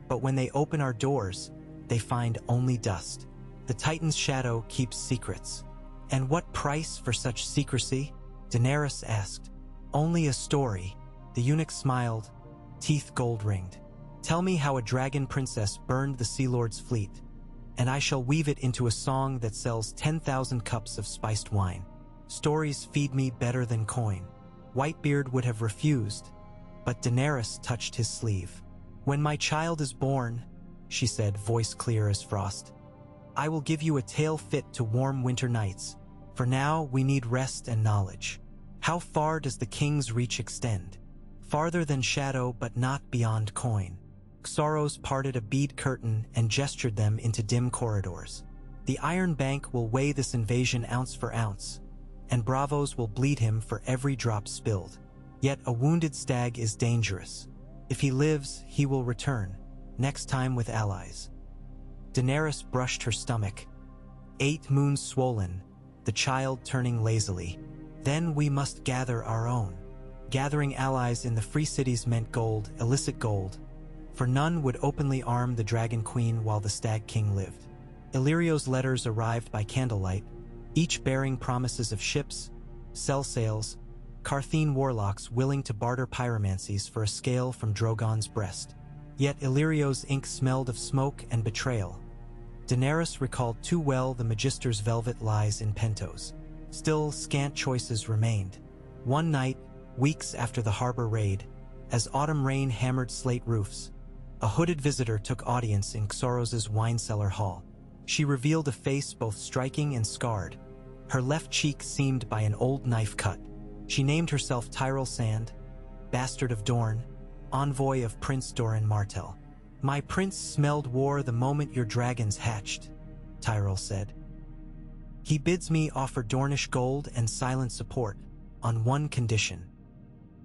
but when they open our doors, they find only dust. The Titan's shadow keeps secrets. And what price for such secrecy? Daenerys asked. Only a story. The eunuch smiled, teeth gold-ringed. Tell me how a dragon princess burned the Sea Lord's fleet, and I shall weave it into a song that sells 10,000 cups of spiced wine. Stories feed me better than coin. Whitebeard would have refused, but Daenerys touched his sleeve. When my child is born, she said, voice clear as frost, I will give you a tale fit to warm winter nights. For now, we need rest and knowledge. How far does the king's reach extend? Farther than shadow, but not beyond coin. Xaros parted a bead curtain and gestured them into dim corridors. The Iron Bank will weigh this invasion ounce for ounce, and Bravos will bleed him for every drop spilled. Yet a wounded stag is dangerous. If he lives, he will return, next time with allies. Daenerys brushed her stomach. 8 moons swollen, the child turning lazily. Then we must gather our own. Gathering allies in the free cities meant gold, illicit gold, for none would openly arm the Dragon Queen while the Stag King lived. Illyrio's letters arrived by candlelight, each bearing promises of ships, sell sails, Carthene warlocks willing to barter pyromancies for a scale from Drogon's breast. Yet Illyrio's ink smelled of smoke and betrayal. Daenerys recalled too well the Magister's velvet lies in Pentos. Still, scant choices remained. One night, weeks after the harbor raid, as autumn rain hammered slate roofs, a hooded visitor took audience in Xaros's wine cellar hall. She revealed a face both striking and scarred. Her left cheek seamed by an old knife cut. She named herself Tyrell Sand, bastard of Dorne, envoy of Prince Doran Martell. My prince smelled war the moment your dragons hatched, Tyrell said. He bids me offer Dornish gold and silent support, on one condition.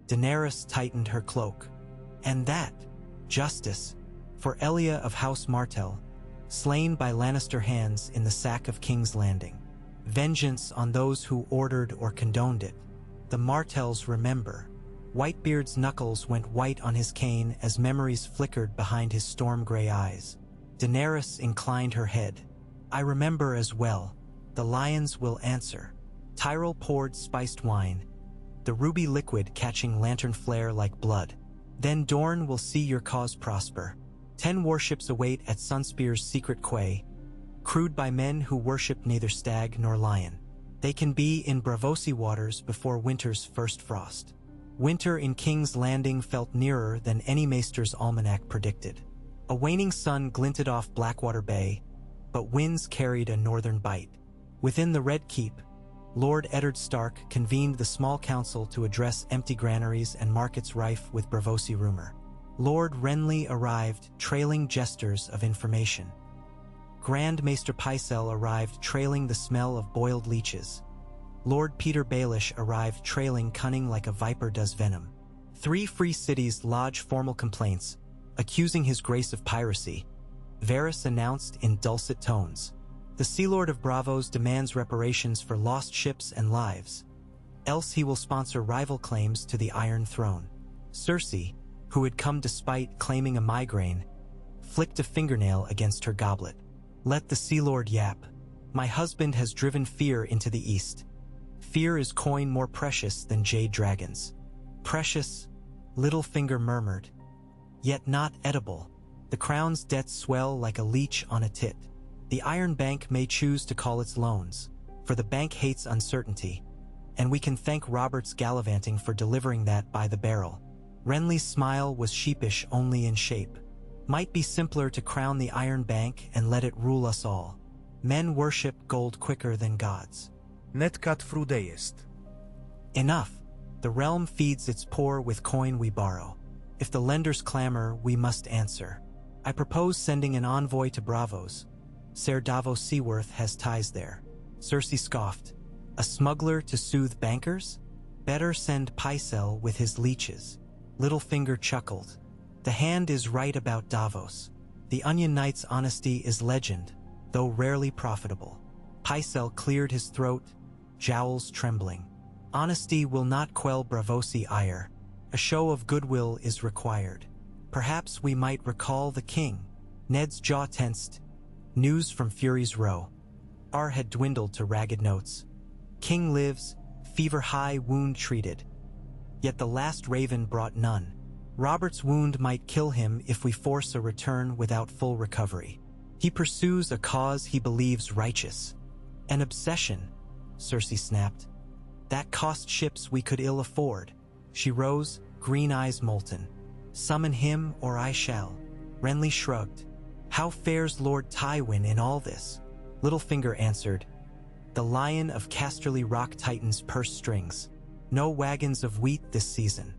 Daenerys tightened her cloak. And that, justice, for Elia of House Martell, slain by Lannister hands in the sack of King's Landing. Vengeance on those who ordered or condoned it. The Martells remember. Whitebeard's knuckles went white on his cane as memories flickered behind his storm-gray eyes. Daenerys inclined her head. I remember as well. The lions will answer. Tyrell poured spiced wine, the ruby liquid catching lantern flare like blood. Then Dorne will see your cause prosper. 10 warships await at Sunspear's secret quay, crewed by men who worship neither stag nor lion. They can be in Braavosi waters before winter's first frost. Winter in King's Landing felt nearer than any maester's almanac predicted. A waning sun glinted off Blackwater Bay, but winds carried a northern bite. Within the Red Keep, Lord Eddard Stark convened the small council to address empty granaries and markets rife with Braavosi rumor. Lord Renly arrived, trailing gestures of information. Grand Maester Pycelle arrived, trailing the smell of boiled leeches. Lord Peter Baelish arrived, trailing cunning like a viper does venom. 3 free cities lodged formal complaints, accusing his grace of piracy. Varys announced in dulcet tones. The Sea Lord of Bravos demands reparations for lost ships and lives. Else he will sponsor rival claims to the Iron Throne. Cersei, who had come despite claiming a migraine, flicked a fingernail against her goblet. Let the Sea Lord yap. My husband has driven fear into the east. Fear is coin more precious than jade dragons. Precious, Littlefinger murmured. Yet not edible. The crown's debts swell like a leech on a tit. The Iron Bank may choose to call its loans, for the bank hates uncertainty, and we can thank Robert's gallivanting for delivering that by the barrel. Renly's smile was sheepish only in shape. Might be simpler to crown the Iron Bank and let it rule us all. Men worship gold quicker than gods. Netcat frudeest. Enough. The realm feeds its poor with coin we borrow. If the lenders clamor, we must answer. I propose sending an envoy to Bravos. Ser Davos Seaworth has ties there. Cersei scoffed. A smuggler to soothe bankers? Better send Pycelle with his leeches. Littlefinger chuckled. The hand is right about Davos. The Onion Knight's honesty is legend, though rarely profitable. Pycelle cleared his throat, jowls trembling. Honesty will not quell Braavosi ire. A show of goodwill is required. Perhaps we might recall the king. Ned's jaw tensed. News from Fury's Row. R had dwindled to ragged notes. King lives, fever high, wound treated. Yet the last raven brought none. Robert's wound might kill him if we force a return without full recovery. He pursues a cause he believes righteous. An obsession, Cersei snapped. That cost ships we could ill afford. She rose, green eyes molten. Summon him or I shall. Renly shrugged. How fares Lord Tywin in all this? Littlefinger answered. The Lion of Casterly Rock tightens purse strings. No wagons of wheat this season.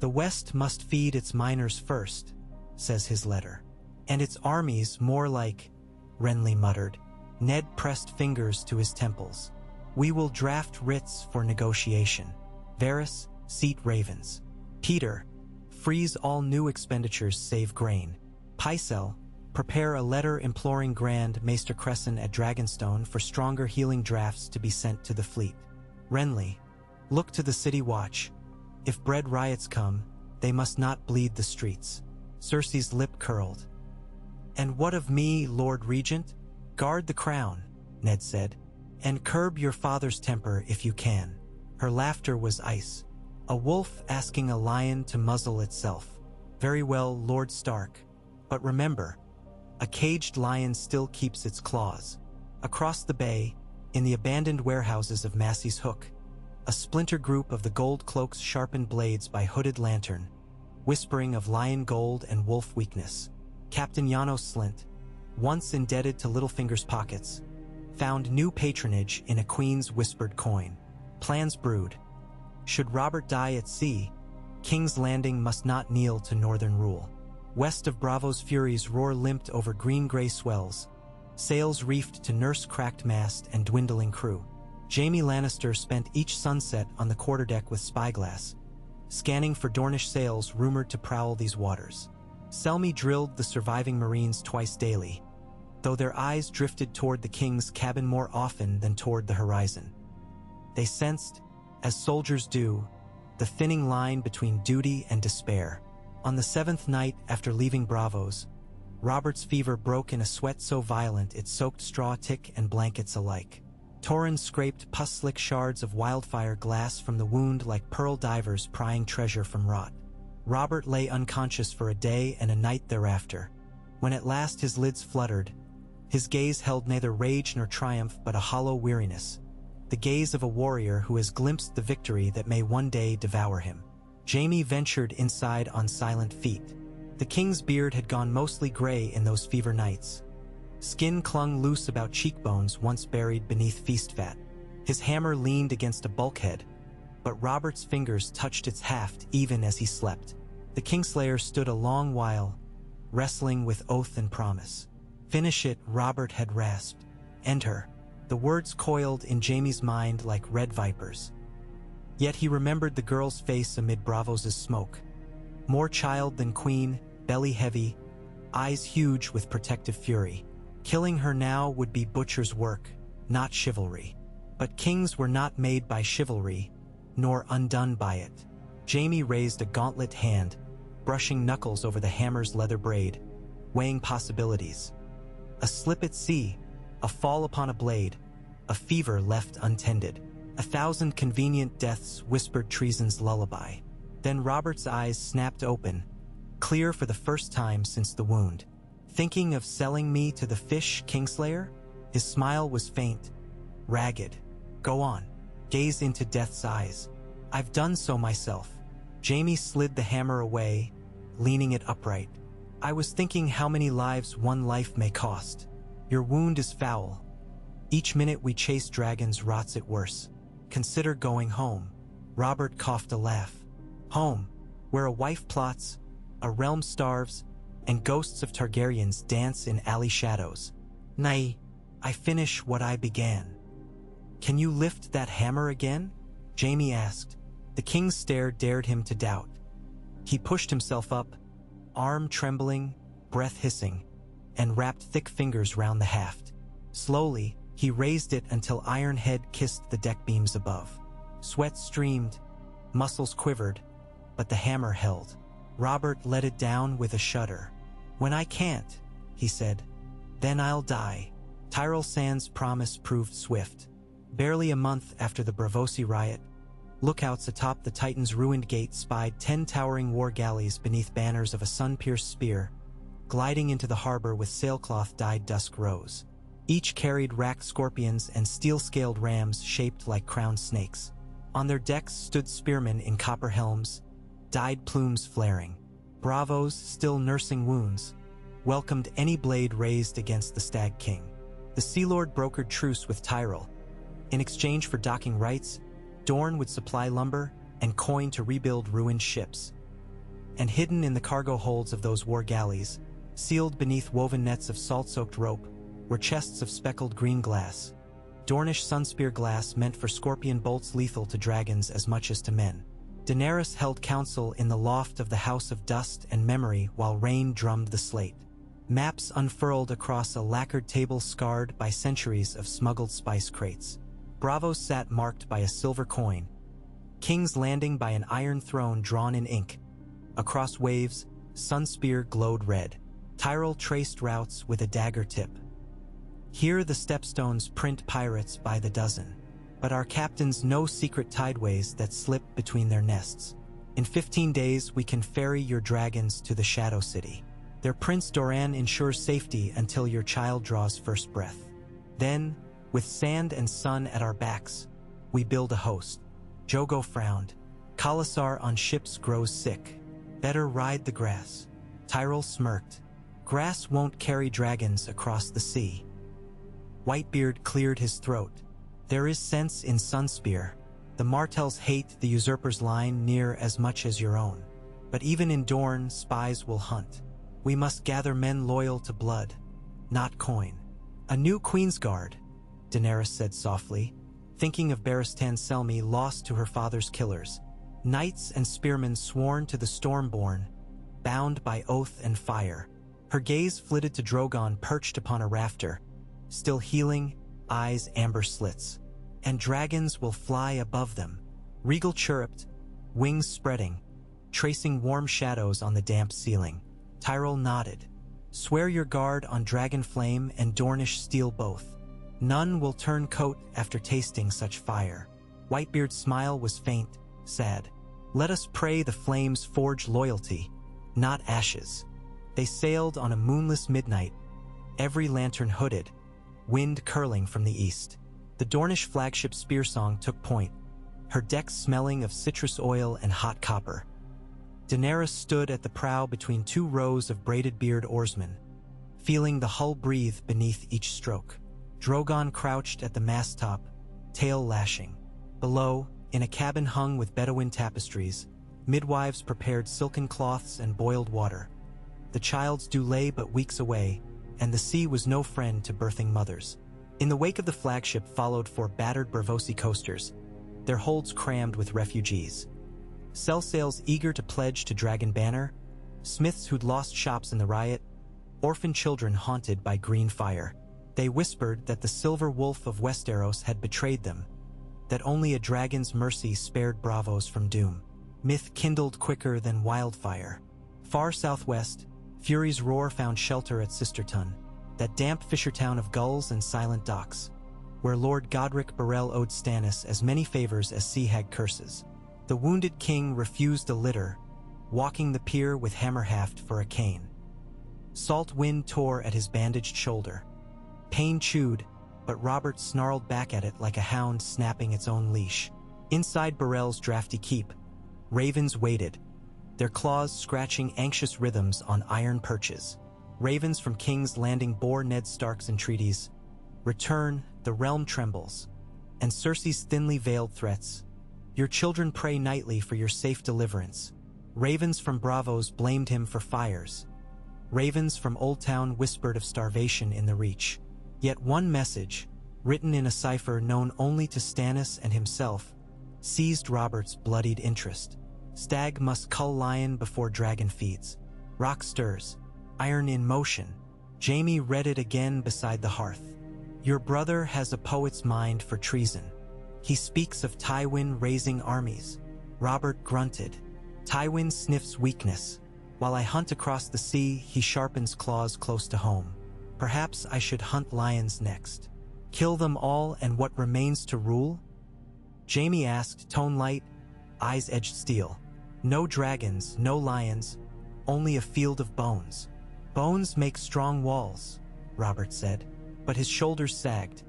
The West must feed its miners first, says his letter. And its armies more like, Renly muttered. Ned pressed fingers to his temples. We will draft writs for negotiation. Varys, seat ravens. Peter, freeze all new expenditures save grain. Pycelle, prepare a letter imploring Grand Maester Crescent at Dragonstone for stronger healing drafts to be sent to the fleet. Renly, look to the city watch. If bread riots come, they must not bleed the streets. Cersei's lip curled. And what of me, Lord Regent? Guard the crown, Ned said, and curb your father's temper if you can. Her laughter was ice. A wolf asking a lion to muzzle itself. Very well, Lord Stark. But remember, a caged lion still keeps its claws. Across the bay, in the abandoned warehouses of Massey's Hook, a splinter group of the gold cloaks sharpened blades by hooded lantern, whispering of lion gold and wolf weakness. Captain Janos Slint, once indebted to Littlefinger's pockets, found new patronage in a queen's whispered coin. Plans brewed. Should Robert die at sea, King's Landing must not kneel to northern rule. West of Bravo's furies roar limped over green-gray swells, sails reefed to nurse cracked mast and dwindling crew. Jaime Lannister spent each sunset on the quarterdeck with spyglass, scanning for Dornish sails rumored to prowl these waters. Selmy drilled the surviving Marines twice daily, though their eyes drifted toward the king's cabin more often than toward the horizon. They sensed, as soldiers do, the thinning line between duty and despair. On the 7th night after leaving Braavos, Robert's fever broke in a sweat so violent it soaked straw tick and blankets alike. Torrhen scraped pus-slick shards of wildfire glass from the wound like pearl divers prying treasure from rot. Robert lay unconscious for a day and a night thereafter. When at last his lids fluttered, his gaze held neither rage nor triumph but a hollow weariness, the gaze of a warrior who has glimpsed the victory that may one day devour him. Jaime ventured inside on silent feet. The king's beard had gone mostly gray in those fever nights. Skin clung loose about cheekbones once buried beneath feast fat. His hammer leaned against a bulkhead, but Robert's fingers touched its haft even as he slept. The Kingslayer stood a long while, wrestling with oath and promise. Finish it, Robert had rasped. End her. The words coiled in Jaime's mind like red vipers. Yet he remembered the girl's face amid Braavos' smoke. More child than queen, belly heavy, eyes huge with protective fury. Killing her now would be butcher's work, not chivalry. But kings were not made by chivalry, nor undone by it. Jaime raised a gauntlet hand, brushing knuckles over the hammer's leather braid, weighing possibilities. A slip at sea, a fall upon a blade, a fever left untended. 1,000 convenient deaths whispered treason's lullaby. Then Robert's eyes snapped open, clear for the first time since the wound. Thinking of selling me to the fish, Kingslayer? His smile was faint, ragged. Go on. Gaze into death's eyes. I've done so myself. Jaime slid the hammer away, leaning it upright. I was thinking how many lives one life may cost. Your wound is foul. Each minute we chase dragons rots it worse. Consider going home. Robert coughed a laugh. Home, where a wife plots, a realm starves, and ghosts of Targaryens dance in alley shadows. Nay, I finish what I began. Can you lift that hammer again? Jaime asked. The king's stare dared him to doubt. He pushed himself up, arm trembling, breath hissing, and wrapped thick fingers round the haft. Slowly, he raised it until iron head kissed the deck beams above. Sweat streamed, muscles quivered, but the hammer held. Robert let it down with a shudder. When I can't, he said, then I'll die. Tyrell Sand's promise proved swift. Barely a month after the Braavosi riot, Lookouts atop the Titan's ruined gate spied 10 towering war galleys beneath banners of a sun-pierced spear, gliding into the harbor with sailcloth-dyed dusk rose. Each carried racked scorpions and steel-scaled rams shaped like crowned snakes. On their decks stood spearmen in copper helms, dyed plumes flaring. Bravos, still nursing wounds, welcomed any blade raised against the Stag King. The Sea Lord brokered truce with Tyrell. In exchange for docking rights, Dorne would supply lumber and coin to rebuild ruined ships. And hidden in the cargo holds of those war galleys, sealed beneath woven nets of salt-soaked rope, were chests of speckled green glass. Dornish sunspear glass meant for scorpion bolts lethal to dragons as much as to men. Daenerys held council in the loft of the House of Dust and Memory while rain drummed the slate. Maps unfurled across a lacquered table scarred by centuries of smuggled spice crates. Bravos sat marked by a silver coin. King's Landing by an iron throne drawn in ink. Across waves, Sunspear glowed red. Tyrell traced routes with a dagger tip. Here the stepstones print pirates by the dozen. But our captains know secret tideways that slip between their nests. In 15 days we can ferry your dragons to the Shadow City. Their Prince Doran ensures safety until your child draws first breath. Then, with sand and sun at our backs, we build a host. Jogo frowned. Khalasar on ships grows sick. Better ride the grass. Tyrell smirked. Grass won't carry dragons across the sea. Whitebeard cleared his throat. There is sense in Sunspear. The Martells hate the usurper's line near as much as your own. But even in Dorne, spies will hunt. We must gather men loyal to blood, not coin. A new Queensguard, Daenerys said softly, thinking of Barristan Selmy lost to her father's killers. Knights and spearmen sworn to the Stormborn, bound by oath and fire. Her gaze flitted to Drogon perched upon a rafter, still healing, eyes amber slits. And dragons will fly above them. Regal chirruped, wings spreading, tracing warm shadows on the damp ceiling. Tyrell nodded. Swear your guard on dragon flame and Dornish steel both. None will turn coat after tasting such fire. Whitebeard's smile was faint, sad. Let us pray the flames forge loyalty, not ashes. They sailed on a moonless midnight, every lantern hooded, wind curling from the east. The Dornish flagship Spearsong took point, her decks smelling of citrus oil and hot copper. Daenerys stood at the prow between two rows of braided-beard oarsmen, feeling the hull breathe beneath each stroke. Drogon crouched at the masttop, tail lashing. Below, in a cabin hung with Bedouin tapestries, midwives prepared silken cloths and boiled water. The child's due lay but weeks away, and the sea was no friend to birthing mothers. In the wake of the flagship followed 4 battered Braavosi coasters, their holds crammed with refugees. Sell-sails eager to pledge to Dragon Banner, smiths who'd lost shops in the riot, orphan children haunted by green fire. They whispered that the silver wolf of Westeros had betrayed them, that only a dragon's mercy spared Bravos from doom. Myth kindled quicker than wildfire. Far southwest, Fury's roar found shelter at Sisterton, that damp fisher town of gulls and silent docks, where Lord Godric Burrell owed Stannis as many favors as sea hag curses. The wounded king refused a litter, walking the pier with hammerhaft for a cane. Salt wind tore at his bandaged shoulder. Pain chewed, but Robert snarled back at it like a hound snapping its own leash. Inside Burrell's drafty keep, ravens waited, their claws scratching anxious rhythms on iron perches. Ravens from King's Landing bore Ned Stark's entreaties. Return, the realm trembles. And Cersei's thinly veiled threats. Your children pray nightly for your safe deliverance. Ravens from Bravos blamed him for fires. Ravens from Old Town whispered of starvation in the Reach. Yet one message, written in a cipher known only to Stannis and himself, seized Robert's bloodied interest. Stag must cull lion before dragon feeds. Rock stirs, iron in motion. Jaime read it again beside the hearth. Your brother has a poet's mind for treason. He speaks of Tywin raising armies. Robert grunted. Tywin sniffs weakness. While I hunt across the sea, he sharpens claws close to home. Perhaps I should hunt lions next. Kill them all and what remains to rule? Jaime asked, tone light, eyes edged steel. No dragons, no lions, only a field of bones. Bones make strong walls, Robert said, but his shoulders sagged.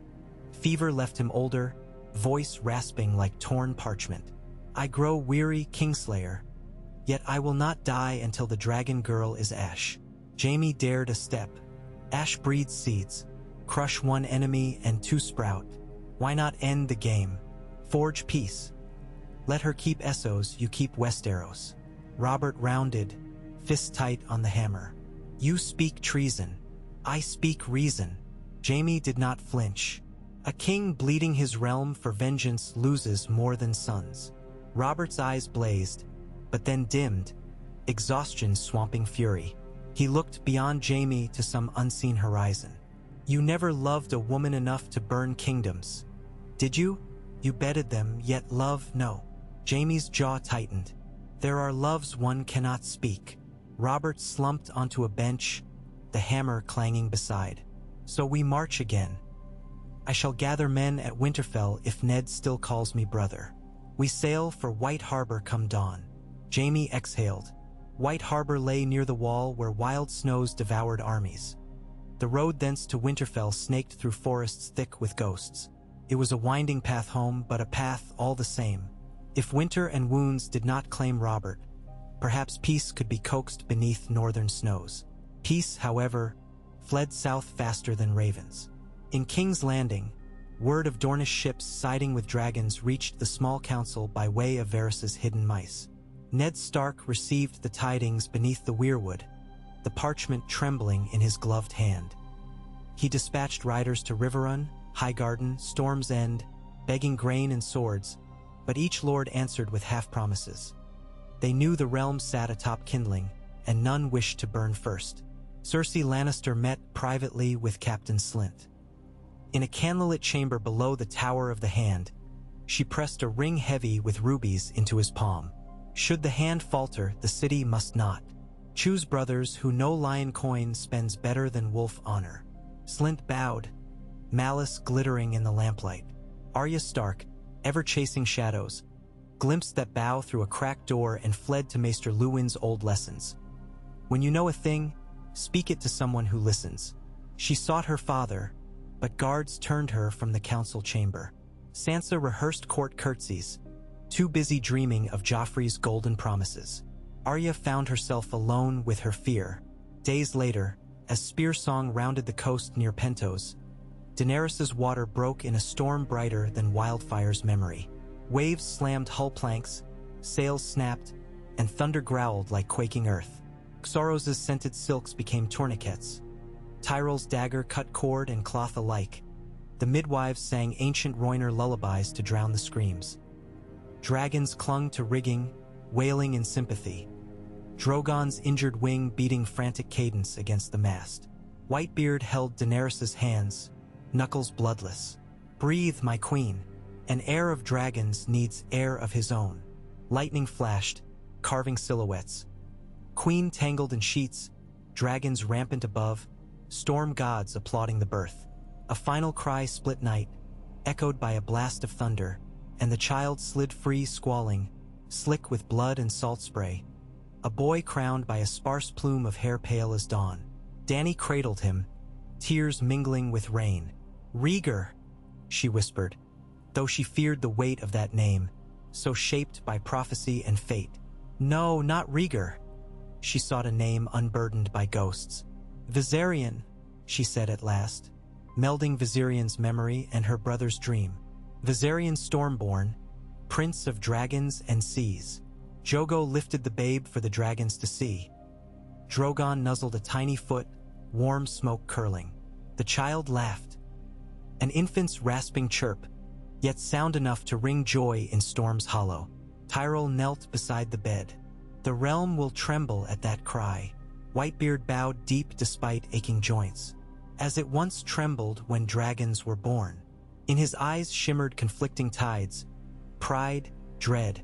Fever left him older, voice rasping like torn parchment. I grow weary, Kingslayer, yet I will not die until the dragon girl is Ash. Jaime dared a step. Ash breeds seeds. Crush one enemy and two sprout. Why not end the game? Forge peace. Let her keep Essos, you keep Westeros. Robert rounded, fist tight on the hammer. You speak treason. I speak reason. Jaime did not flinch. A king bleeding his realm for vengeance loses more than sons. Robert's eyes blazed, but then dimmed, exhaustion swamping fury. He looked beyond Jaime to some unseen horizon. You never loved a woman enough to burn kingdoms. Did you? You bedded them, yet love, no. Jaime's jaw tightened. There are loves one cannot speak. Robert slumped onto a bench, the hammer clanging beside. So we march again. I shall gather men at Winterfell if Ned still calls me brother. We sail for White Harbor come dawn. Jaime exhaled. White Harbor lay near the wall where wild snows devoured armies. The road thence to Winterfell snaked through forests thick with ghosts. It was a winding path home, but a path all the same. If winter and wounds did not claim Robert, perhaps peace could be coaxed beneath northern snows. Peace, however, fled south faster than ravens. In King's Landing, word of Dornish ships siding with dragons reached the small council by way of Varys's hidden mice. Ned Stark received the tidings beneath the weirwood, the parchment trembling in his gloved hand. He dispatched riders to Riverrun, Highgarden, Storm's End, begging grain and swords, but each lord answered with half-promises. They knew the realm sat atop kindling, and none wished to burn first. Cersei Lannister met privately with Captain Slint. In a candlelit chamber below the Tower of the Hand, she pressed a ring heavy with rubies into his palm. Should the hand falter, the city must not. Choose brothers who no lion coin spends better than wolf honor. Slint bowed, malice glittering in the lamplight. Arya Stark, ever chasing shadows, glimpsed that bow through a cracked door and fled to Maester Luwin's old lessons. When you know a thing, speak it to someone who listens. She sought her father, but guards turned her from the council chamber. Sansa rehearsed court curtsies, too busy dreaming of Joffrey's golden promises. Arya found herself alone with her fear. Days later, as Spear Song rounded the coast near Pentos, Daenerys's water broke in a storm brighter than wildfire's memory. Waves slammed hull planks, sails snapped, and thunder growled like quaking earth. Xoros's scented silks became tourniquets. Tyrell's dagger cut cord and cloth alike. The midwives sang ancient Rhoynar lullabies to drown the screams. Dragons clung to rigging, wailing in sympathy. Drogon's injured wing beating frantic cadence against the mast. Whitebeard held Daenerys's hands, knuckles bloodless. Breathe, my queen. An heir of dragons needs heir of his own. Lightning flashed, carving silhouettes. Queen tangled in sheets, dragons rampant above, storm gods applauding the birth. A final cry split night, echoed by a blast of thunder, and the child slid free squalling, slick with blood and salt spray. A boy crowned by a sparse plume of hair pale as dawn. Dany cradled him, tears mingling with rain. Rhaegar, she whispered, though she feared the weight of that name, so shaped by prophecy and fate. No, not Rhaegar. She sought a name unburdened by ghosts. Viserion, she said at last, melding Viserion's memory and her brother's dream. Viserion Stormborn, prince of dragons and seas. Jogo lifted the babe for the dragons to see. Drogon nuzzled a tiny foot, warm smoke curling. The child laughed. An infant's rasping chirp, yet sound enough to ring joy in Storm's hollow. Tyrell knelt beside the bed. The realm will tremble at that cry. Whitebeard bowed deep despite aching joints, as it once trembled when dragons were born. In his eyes shimmered conflicting tides, pride, dread,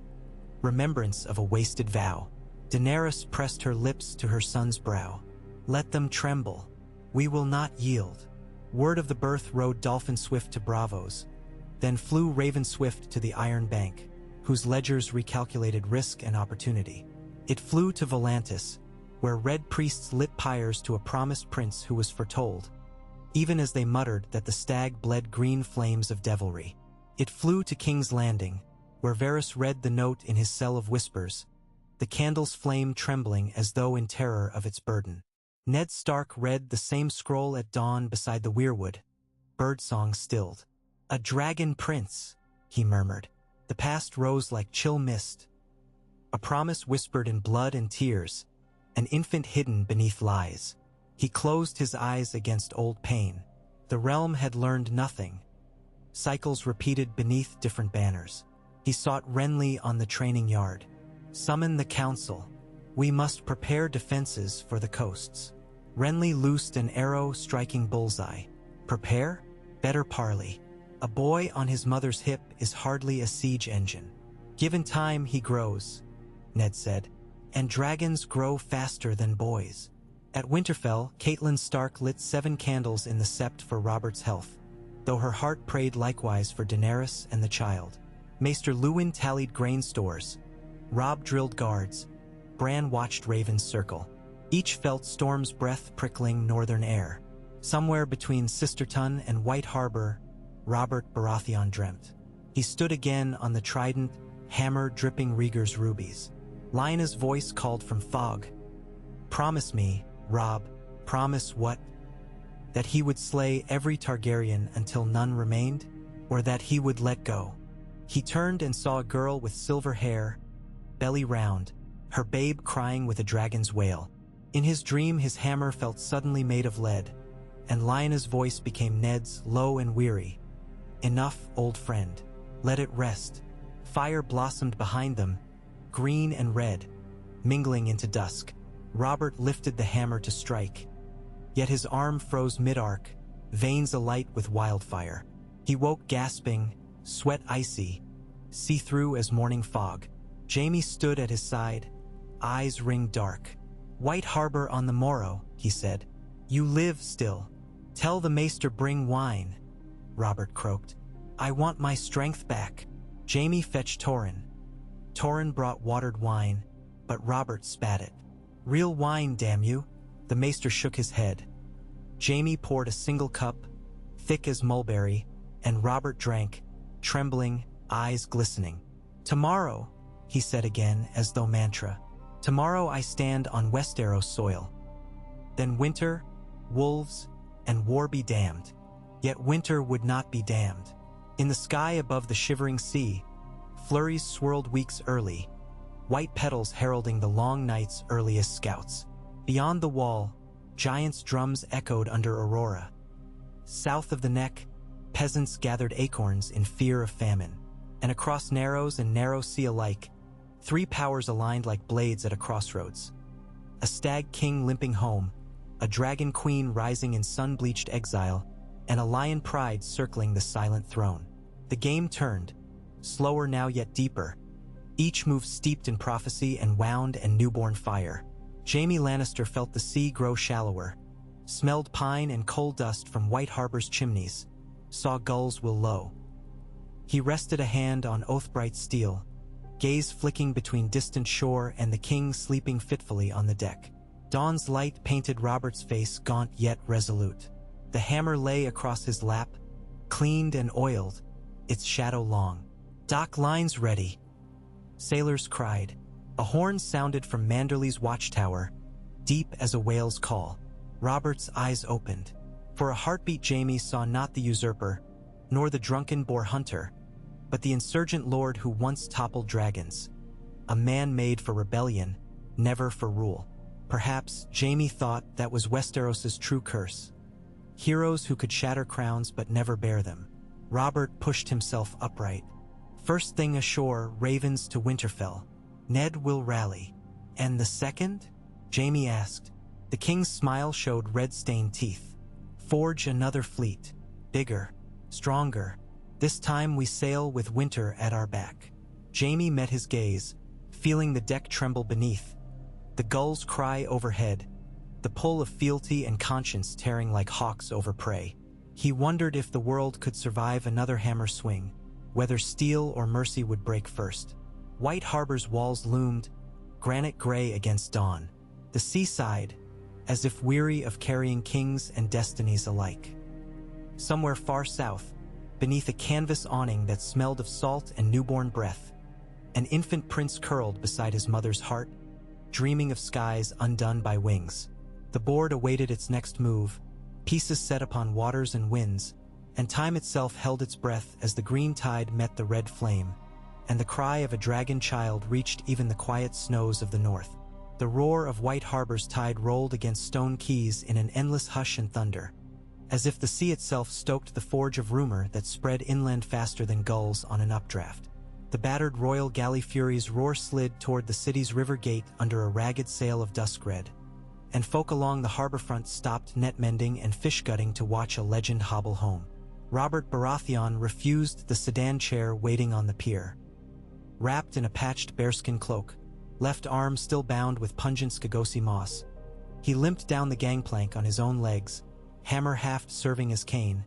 remembrance of a wasted vow. Daenerys pressed her lips to her son's brow. Let them tremble. We will not yield. Word of the birth rode dolphin swift to Bravos. then flew raven swift to the Iron Bank, whose ledgers recalculated risk and opportunity. It flew to Volantis, where red priests lit pyres to a promised prince who was foretold, even as they muttered that the stag bled green flames of devilry. It flew to King's Landing, where Varys read the note in his cell of whispers, the candle's flame trembling as though in terror of its burden. Ned Stark read the same scroll at dawn beside the weirwood, birdsong stilled. "A dragon prince," he murmured. The past rose like chill mist. A promise whispered in blood and tears, an infant hidden beneath lies. He closed his eyes against old pain. The realm had learned nothing. Cycles repeated beneath different banners. He sought Renly on the training yard. "Summon the council. We must prepare defenses for the coasts." Renly loosed an arrow striking bullseye. Prepare? Better parley. A boy on his mother's hip is hardly a siege engine. "Given time, he grows," Ned said, "and dragons grow faster than boys." At Winterfell, Catelyn Stark lit 7 candles in the sept for Robert's health, though her heart prayed likewise for Daenerys and the child. Maester Luwin tallied grain stores. Robb drilled guards. Bran watched ravens circle. Each felt Storm's breath prickling northern air. Somewhere between Sisterton and White Harbor, Robert Baratheon dreamt. He stood again on the trident, hammer dripping Rhaegar's rubies. Lyanna's voice called from fog. "Promise me, Robb." "Promise what?" "That he would slay every Targaryen until none remained, or that he would let go." He turned and saw a girl with silver hair, belly round, her babe crying with a dragon's wail. In his dream, his hammer felt suddenly made of lead, and Lyanna's voice became Ned's, low and weary. "Enough, old friend. Let it rest." Fire blossomed behind them, green and red, mingling into dusk. Robert lifted the hammer to strike, yet his arm froze mid-arc, veins alight with wildfire. He woke gasping, sweat icy, see-through as morning fog. Jaime stood at his side, eyes ringed dark. "White Harbor on the morrow," he said. "You live still. Tell the maester bring wine." Robert croaked. "I want my strength back." Jaime fetched Torrhen. Torrhen brought watered wine, but Robert spat it. "Real wine, damn you." The maester shook his head. Jaime poured a single cup, thick as mulberry, and Robert drank, trembling, eyes glistening. "Tomorrow," he said again as though mantra. "Tomorrow I stand on Westeros soil. Then winter, wolves, and war be damned." Yet winter would not be damned. In the sky above the shivering sea, flurries swirled weeks early, white petals heralding the long night's earliest scouts. Beyond the wall, giants' drums echoed under Aurora. South of the neck, peasants gathered acorns in fear of famine. And across narrows and narrow sea alike, 3 powers aligned like blades at a crossroads. A stag king limping home, a dragon queen rising in sun-bleached exile, and a lion pride circling the silent throne. The game turned, slower now yet deeper, each move steeped in prophecy and wound and newborn fire. Jaime Lannister felt the sea grow shallower, smelled pine and coal dust from White Harbor's chimneys, saw gulls will low. He rested a hand on Oathbright's steel, gaze flicking between distant shore and the king sleeping fitfully on the deck. Dawn's light painted Robert's face gaunt yet resolute. The hammer lay across his lap, cleaned and oiled, its shadow long. "Dock lines ready," sailors cried. A horn sounded from Manderley's watchtower, deep as a whale's call. Robert's eyes opened. For a heartbeat Jaime saw not the usurper, nor the drunken boar hunter, but the insurgent lord who once toppled dragons. A man made for rebellion, never for rule. Perhaps, Jaime thought, that was Westeros's true curse. Heroes who could shatter crowns but never bear them. Robert pushed himself upright. "First thing ashore, ravens to Winterfell. Ned will rally." "And the second?" Jaime asked. The king's smile showed red-stained teeth. "Forge another fleet. Bigger. Stronger. This time we sail with winter at our back." Jaime met his gaze, feeling the deck tremble beneath, the gulls cry overhead, the pull of fealty and conscience tearing like hawks over prey. He wondered if the world could survive another hammer swing, whether steel or mercy would break first. White Harbor's walls loomed, granite gray against dawn. The seaside, as if weary of carrying kings and destinies alike. Somewhere far south, beneath a canvas awning that smelled of salt and newborn breath, an infant prince curled beside his mother's heart, dreaming of skies undone by wings. The board awaited its next move, pieces set upon waters and winds, and time itself held its breath as the green tide met the red flame, and the cry of a dragon child reached even the quiet snows of the north. The roar of White Harbor's tide rolled against stone quays in an endless hush and thunder, as if the sea itself stoked the forge of rumor that spread inland faster than gulls on an updraft. The battered royal galley fury's roar slid toward the city's river gate under a ragged sail of dusk red, and folk along the harborfront stopped net-mending and fish-gutting to watch a legend hobble home. Robert Baratheon refused the sedan chair waiting on the pier. Wrapped in a patched bearskin cloak, left arm still bound with pungent Skagosi moss, he limped down the gangplank on his own legs, hammer haft serving as cane,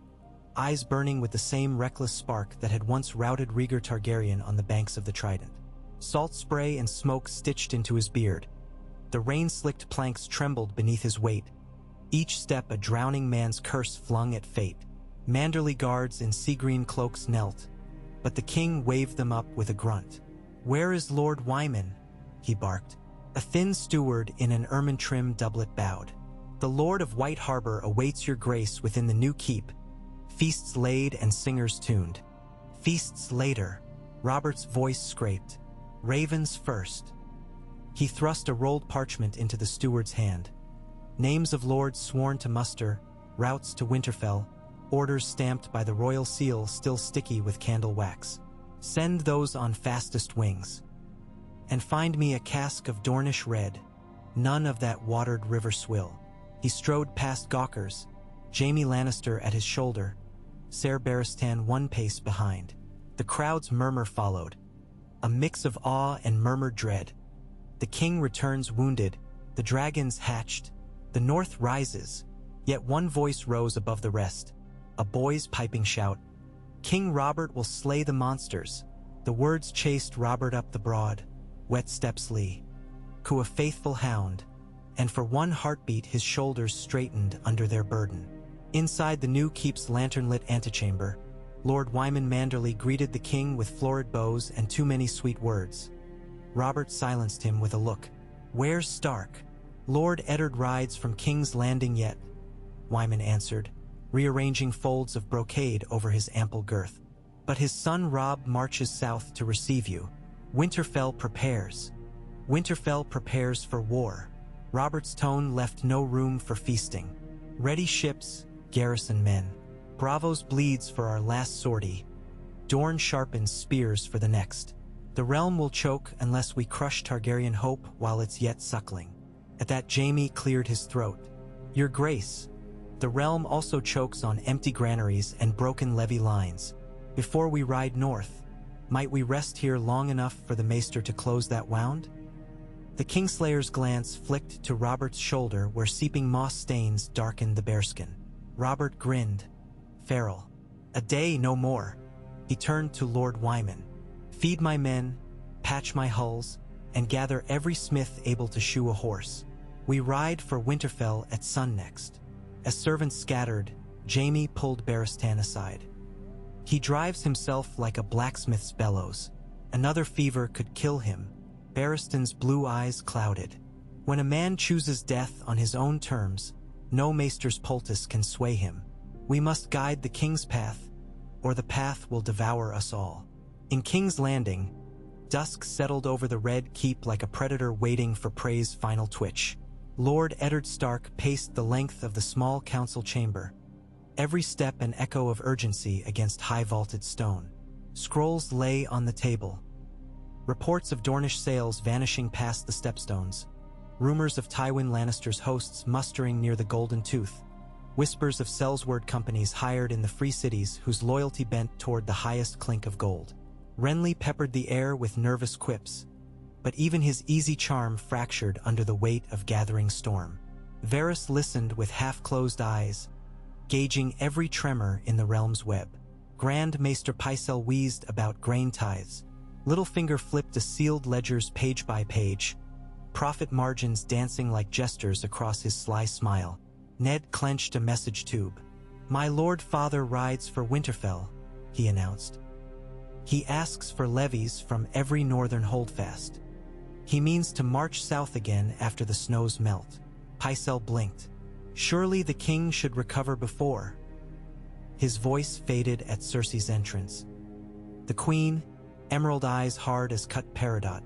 eyes burning with the same reckless spark that had once routed Rhaegar Targaryen on the banks of the Trident. Salt spray and smoke stitched into his beard. The rain-slicked planks trembled beneath his weight, each step a drowning man's curse flung at fate. Manderly guards in sea-green cloaks knelt, but the king waved them up with a grunt. "Where is Lord Wyman?" he barked. A thin steward in an ermine-trimmed doublet bowed. "The Lord of White Harbor awaits your grace within the new keep, feasts laid and singers tuned." "Feasts later," Robert's voice scraped. "Ravens first." He thrust a rolled parchment into the steward's hand. Names of lords sworn to muster, routes to Winterfell, orders stamped by the royal seal still sticky with candle wax. "Send those on fastest wings. And find me a cask of Dornish red, none of that watered river swill." He strode past Gawkers, Jaime Lannister at his shoulder, Ser Barristan one pace behind. The crowd's murmur followed, a mix of awe and murmured dread. The king returns wounded, the dragons hatched, the north rises, yet one voice rose above the rest, a boy's piping shout. "King Robert will slay the monsters." The words chased Robert up the broad, wet steps Lee, to a faithful hound, and for one heartbeat his shoulders straightened under their burden. Inside the new keep's lantern-lit antechamber, Lord Wyman Manderly greeted the king with florid bows and too many sweet words. Robert silenced him with a look. "Where's Stark?" "Lord Eddard rides from King's Landing yet," Wyman answered, rearranging folds of brocade over his ample girth. "But his son Robb marches south to receive you. Winterfell prepares. Winterfell prepares for war." Robert's tone left no room for feasting. "Ready ships, garrison men. Braavos bleeds for our last sortie. Dorne sharpens spears for the next. The realm will choke unless we crush Targaryen hope while it's yet suckling." At that Jaime cleared his throat. "Your grace, the realm also chokes on empty granaries and broken levy lines. Before we ride north, might we rest here long enough for the maester to close that wound?" The Kingslayer's glance flicked to Robert's shoulder where seeping moss stains darkened the bearskin. Robert grinned. "Feral. A day, no more." He turned to Lord Wyman. "Feed my men, patch my hulls, and gather every smith able to shoe a horse. We ride for Winterfell at sun next." As servants scattered, Jaime pulled Barristan aside. "He drives himself like a blacksmith's bellows. Another fever could kill him." Barristan's blue eyes clouded. "When a man chooses death on his own terms, no maester's poultice can sway him. We must guide the king's path, or the path will devour us all." In King's Landing, dusk settled over the Red Keep like a predator waiting for prey's final twitch. Lord Eddard Stark paced the length of the small council chamber, every step an echo of urgency against high-vaulted stone. Scrolls lay on the table. Reports of Dornish sails vanishing past the stepstones. Rumors of Tywin Lannister's hosts mustering near the Golden Tooth. Whispers of Sellsword companies hired in the free cities whose loyalty bent toward the highest clink of gold. Renly peppered the air with nervous quips, but even his easy charm fractured under the weight of gathering storm. Varys listened with half-closed eyes, gauging every tremor in the realm's web. Grand Maester Pycelle wheezed about grain tithes. Littlefinger flipped a sealed ledger's page by page, profit margins dancing like jesters across his sly smile. Ned clenched a message tube. "My Lord Father rides for Winterfell," he announced. "He asks for levies from every northern holdfast. He means to march south again after the snows melt." Pycelle blinked. "Surely the king should recover before." His voice faded at Cersei's entrance. The queen, emerald eyes hard as cut peridot,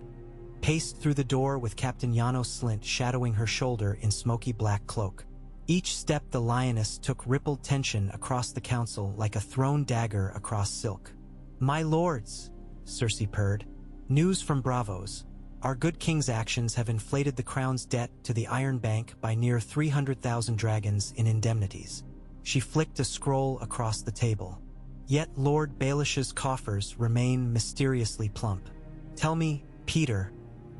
paced through the door with Captain Janos Slynt shadowing her shoulder in smoky black cloak. Each step the lioness took rippled tension across the council like a thrown dagger across silk. "My lords," Cersei purred, "news from Bravos. Our good king's actions have inflated the crown's debt to the Iron Bank by near 300,000 dragons in indemnities." She flicked a scroll across the table. "Yet Lord Baelish's coffers remain mysteriously plump. Tell me, Peter,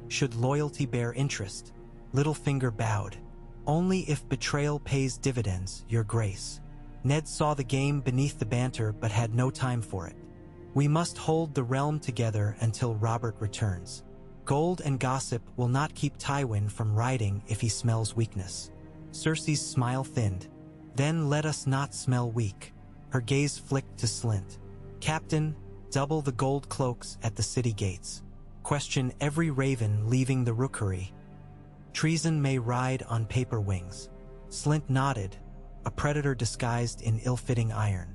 should loyalty bear interest?" Littlefinger bowed. "Only if betrayal pays dividends, your grace." Ned saw the game beneath the banter but had no time for it. "We must hold the realm together until Robert returns. Gold and gossip will not keep Tywin from riding if he smells weakness." Cersei's smile thinned. "Then let us not smell weak." Her gaze flicked to Slynt. "Captain, double the gold cloaks at the city gates. Question every raven leaving the rookery. Treason may ride on paper wings." Slynt nodded, a predator disguised in ill-fitting iron.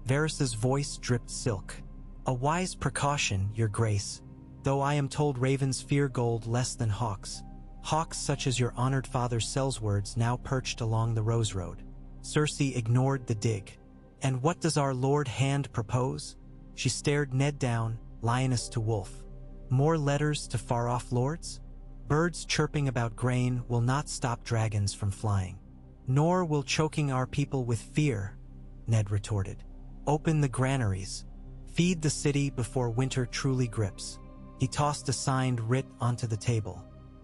Varys's voice dripped silk. "A wise precaution, your grace, though I am told ravens fear gold less than hawks. Hawks such as your honored father Sellswords now perched along the Rose Road." Cersei ignored the dig. "And what does our Lord Hand propose?" She stared Ned down, lioness to wolf. "More letters to far-off lords? Birds chirping about grain will not stop dragons from flying. Nor will choking our people with fear," Ned retorted. "Open the granaries. Feed the city before winter truly grips." He tossed a signed writ onto the table.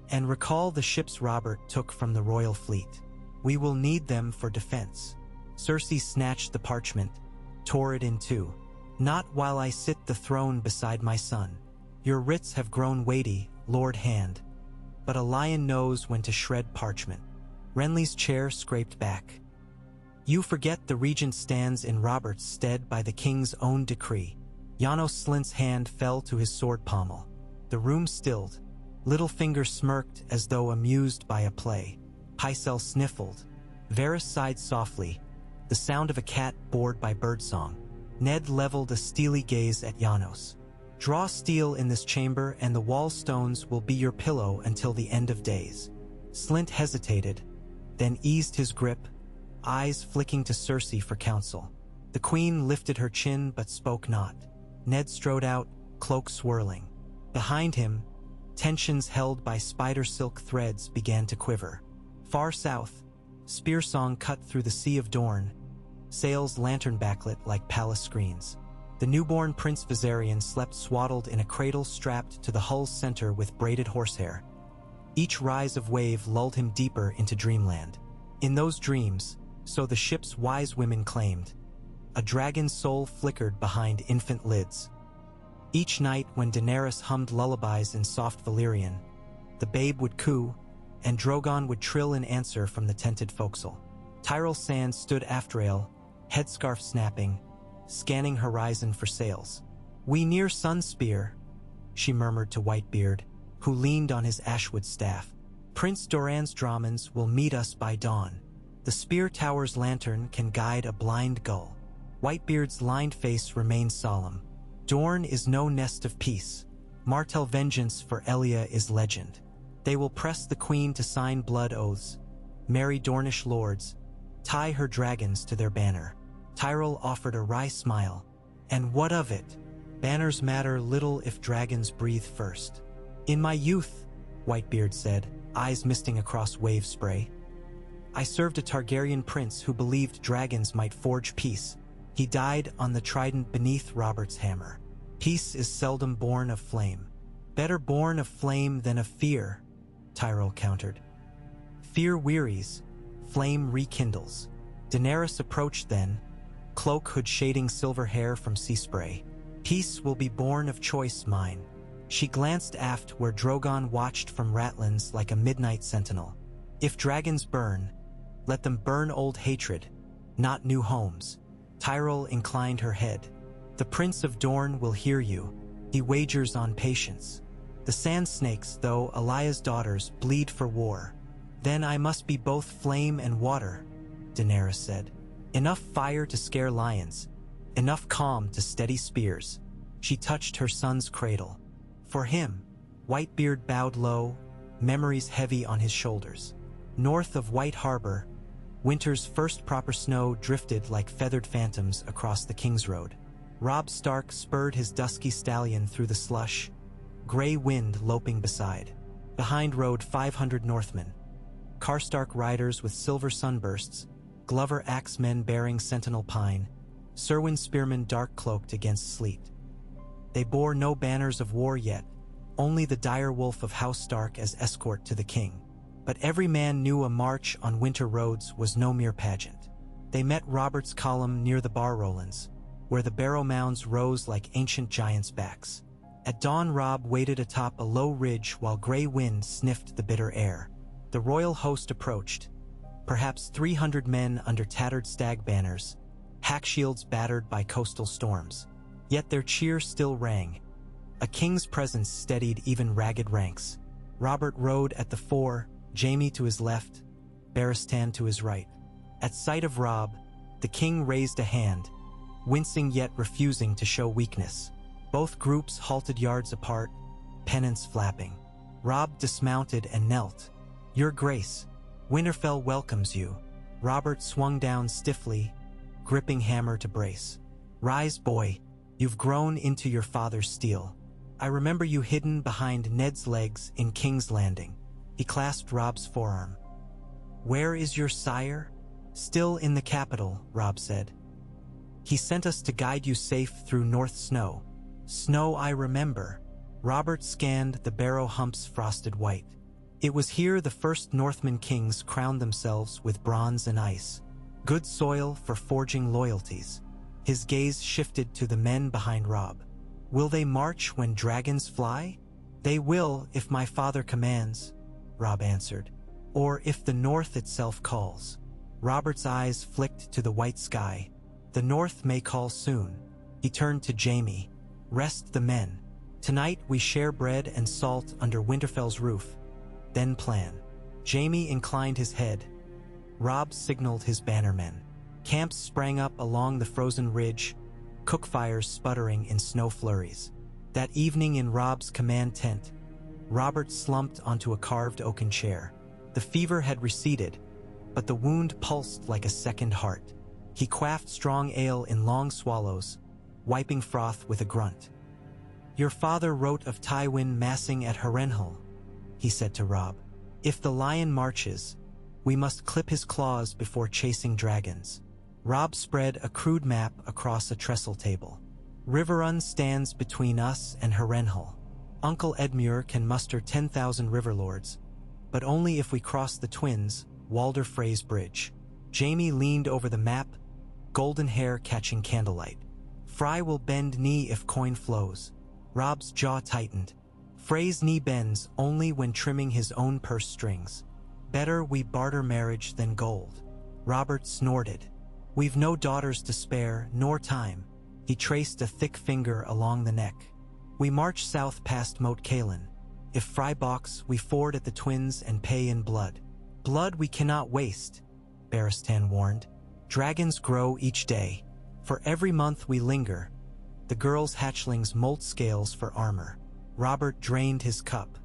"And recall the ships Robert took from the royal fleet. We will need them for defense." Cersei snatched the parchment, tore it in two. "Not while I sit the throne beside my son. Your writs have grown weighty, Lord Hand. But a lion knows when to shred parchment." Renly's chair scraped back. "You forget the regent stands in Robert's stead by the king's own decree." Janos Slynt's hand fell to his sword pommel. The room stilled. Littlefinger smirked as though amused by a play. Pycelle sniffled. Varys sighed softly, the sound of a cat bored by birdsong. Ned leveled a steely gaze at Janos. "Draw steel in this chamber and the wall stones will be your pillow until the end of days." Slynt hesitated, then eased his grip, eyes flicking to Cersei for counsel. The queen lifted her chin but spoke not. Ned strode out, cloak swirling. Behind him, tensions held by spider silk threads began to quiver. Far south, spear song cut through the Sea of Dorne, sails lantern backlit like palace screens. The newborn Prince Viserion slept swaddled in a cradle strapped to the hull's center with braided horsehair. Each rise of wave lulled him deeper into dreamland. In those dreams, so the ship's wise women claimed, a dragon's soul flickered behind infant lids. Each night when Daenerys hummed lullabies in soft Valyrian, the babe would coo, and Drogon would trill in answer from the tented forecastle. Tyrell Sand stood aftrail, headscarf snapping, scanning horizon for sails. "We near Sunspear," she murmured to Whitebeard, who leaned on his ashwood staff. "Prince Doran's Dromons will meet us by dawn. The spear tower's lantern can guide a blind gull." Whitebeard's lined face remained solemn. "Dorne is no nest of peace. Martell vengeance for Elia is legend. They will press the queen to sign blood oaths, marry Dornish lords, tie her dragons to their banner." Tyrell offered a wry smile. "And what of it? Banners matter little if dragons breathe first." "In my youth," Whitebeard said, eyes misting across wave spray, "I served a Targaryen prince who believed dragons might forge peace. He died on the trident beneath Robert's hammer. Peace is seldom born of flame." "Better born of flame than of fear," Tyrell countered. "Fear wearies, flame rekindles." Daenerys approached then, cloak hood shading silver hair from sea spray. Peace will be born of choice, mine. She glanced aft where Drogon watched from ratlins like a midnight sentinel. If dragons burn, let them burn old hatred, not new homes. Tyrell inclined her head. The Prince of Dorne will hear you. He wagers on patience. The sand snakes, though, Eliah's daughters, bleed for war. Then I must be both flame and water, Daenerys said. Enough fire to scare lions, enough calm to steady spears. She touched her son's cradle. For him, Whitebeard bowed low, memories heavy on his shoulders. North of White Harbor, winter's first proper snow drifted like feathered phantoms across the King's Road. Robb Stark spurred his dusky stallion through the slush, gray wind loping beside. Behind rode 500 Northmen, Karstark riders with silver sunbursts, Glover axemen bearing sentinel pine, Serwyn spearmen dark-cloaked against sleet. They bore no banners of war yet, only the dire wolf of House Stark as escort to the king. But every man knew a march on winter roads was no mere pageant. They met Robert's column near the Bar Rowlands, where the barrow mounds rose like ancient giants' backs. At dawn, Robb waited atop a low ridge while gray wind sniffed the bitter air. The royal host approached, perhaps 300 men under tattered stag banners, hack shields battered by coastal storms. Yet their cheer still rang. A king's presence steadied even ragged ranks. Robert rode at the fore, Jaime to his left, Barristan to his right. At sight of Robb, the king raised a hand, wincing yet refusing to show weakness. Both groups halted yards apart, pennants flapping. Robb dismounted and knelt. Your Grace, Winterfell welcomes you. Robert swung down stiffly, gripping hammer to brace. Rise, boy. You've grown into your father's steel. I remember you hidden behind Ned's legs in King's Landing. He clasped Robb's forearm. Where is your sire? Still in the capital, Robb said. He sent us to guide you safe through North Snow. Snow I remember. Robert scanned the barrow humps frosted white. It was here the first Northman kings crowned themselves with bronze and ice. Good soil for forging loyalties. His gaze shifted to the men behind Robb. Will they march when dragons fly? They will if my father commands, Robb answered. Or if the North itself calls. Robert's eyes flicked to the white sky. The North may call soon. He turned to Jaime. Rest the men. Tonight we share bread and salt under Winterfell's roof. Then plan. Jaime inclined his head. Robb signaled his bannermen. Camps sprang up along the frozen ridge, cook fires sputtering in snow flurries. That evening in Robb's command tent, Robert slumped onto a carved oaken chair. The fever had receded, but the wound pulsed like a second heart. He quaffed strong ale in long swallows, wiping froth with a grunt. Your father wrote of Tywin massing at Harrenhal, he said to Robb. If the lion marches, we must clip his claws before chasing dragons. Robb spread a crude map across a trestle table. Riverrun stands between us and Harrenhal. Uncle Edmure can muster 10,000 riverlords, but only if we cross the Twins, Walder Frey's bridge. Jaime leaned over the map, golden hair catching candlelight. Frey will bend knee if coin flows. Robb's jaw tightened. Frey's knee bends only when trimming his own purse strings. Better we barter marriage than gold. Robert snorted. We've no daughters to spare, nor time. He traced a thick finger along the neck. We march south past Moat Cailin. If Frey balks, we ford at the Twins and pay in blood. Blood we cannot waste, Barristan warned. Dragons grow each day. For every month we linger, the girls' hatchlings molt scales for armor. Robert drained his cup.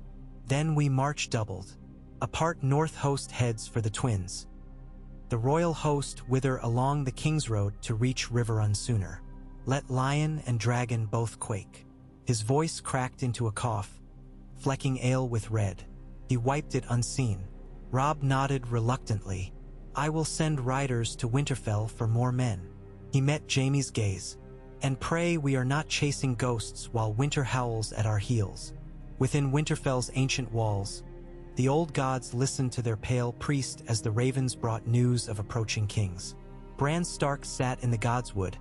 Then we march doubled. Apart North host heads for the Twins. The royal host wither along the King's Road to reach Riverrun sooner. Let lion and dragon both quake. His voice cracked into a cough, flecking ale with red. He wiped it unseen. Robb nodded reluctantly. I will send riders to Winterfell for more men. He met Jaime's gaze. And pray we are not chasing ghosts while winter howls at our heels. Within Winterfell's ancient walls, the old gods listened to their pale priest as the ravens brought news of approaching kings. Bran Stark sat in the godswood,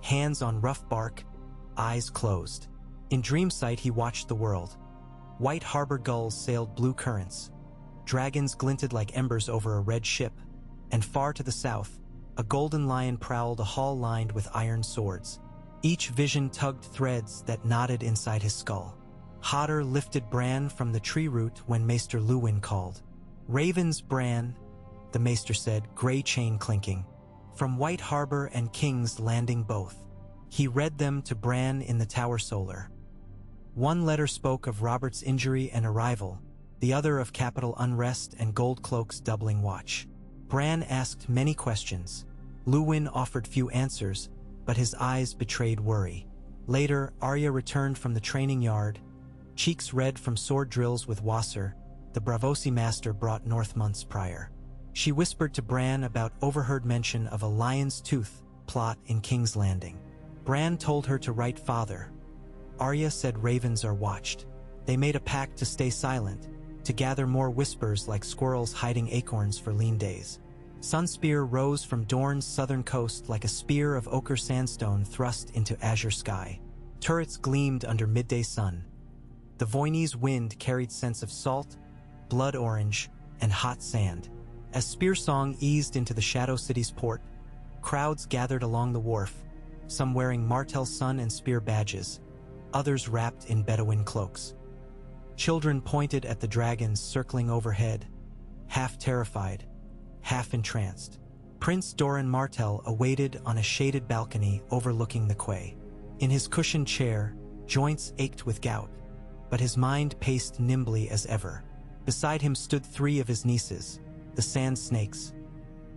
hands on rough bark, eyes closed. In dreamsight he watched the world. White harbor gulls sailed blue currents. Dragons glinted like embers over a red ship, and far to the south, a golden lion prowled a hall lined with iron swords. Each vision tugged threads that knotted inside his skull. Hodder lifted Bran from the tree root when Maester Luwin called. "Ravens, Bran," the Maester said, gray chain clinking. "From White Harbor and King's Landing both." He read them to Bran in the Tower Solar. One letter spoke of Robert's injury and arrival, the other of capital unrest and gold cloaks doubling watch. Bran asked many questions. Luwin offered few answers, but his eyes betrayed worry. Later, Arya returned from the training yard, cheeks red from sword drills with Wasser, the Braavosi master brought north months prior. She whispered to Bran about overheard mention of a lion's tooth plot in King's Landing. Bran told her to write father. Arya said ravens are watched. They made a pact to stay silent, to gather more whispers like squirrels hiding acorns for lean days. Sunspear rose from Dorne's southern coast like a spear of ochre sandstone thrust into azure sky. Turrets gleamed under midday sun. The Voynese wind carried scents of salt, blood orange, and hot sand. As Spearsong eased into the Shadow City's port, crowds gathered along the wharf, some wearing Martell Sun and Spear badges, others wrapped in Bedouin cloaks. Children pointed at the dragons circling overhead, half terrified, half entranced. Prince Doran Martell awaited on a shaded balcony overlooking the quay. In his cushioned chair, joints ached with gout, but his mind paced nimbly as ever. Beside him stood three of his nieces, the Sand Snakes,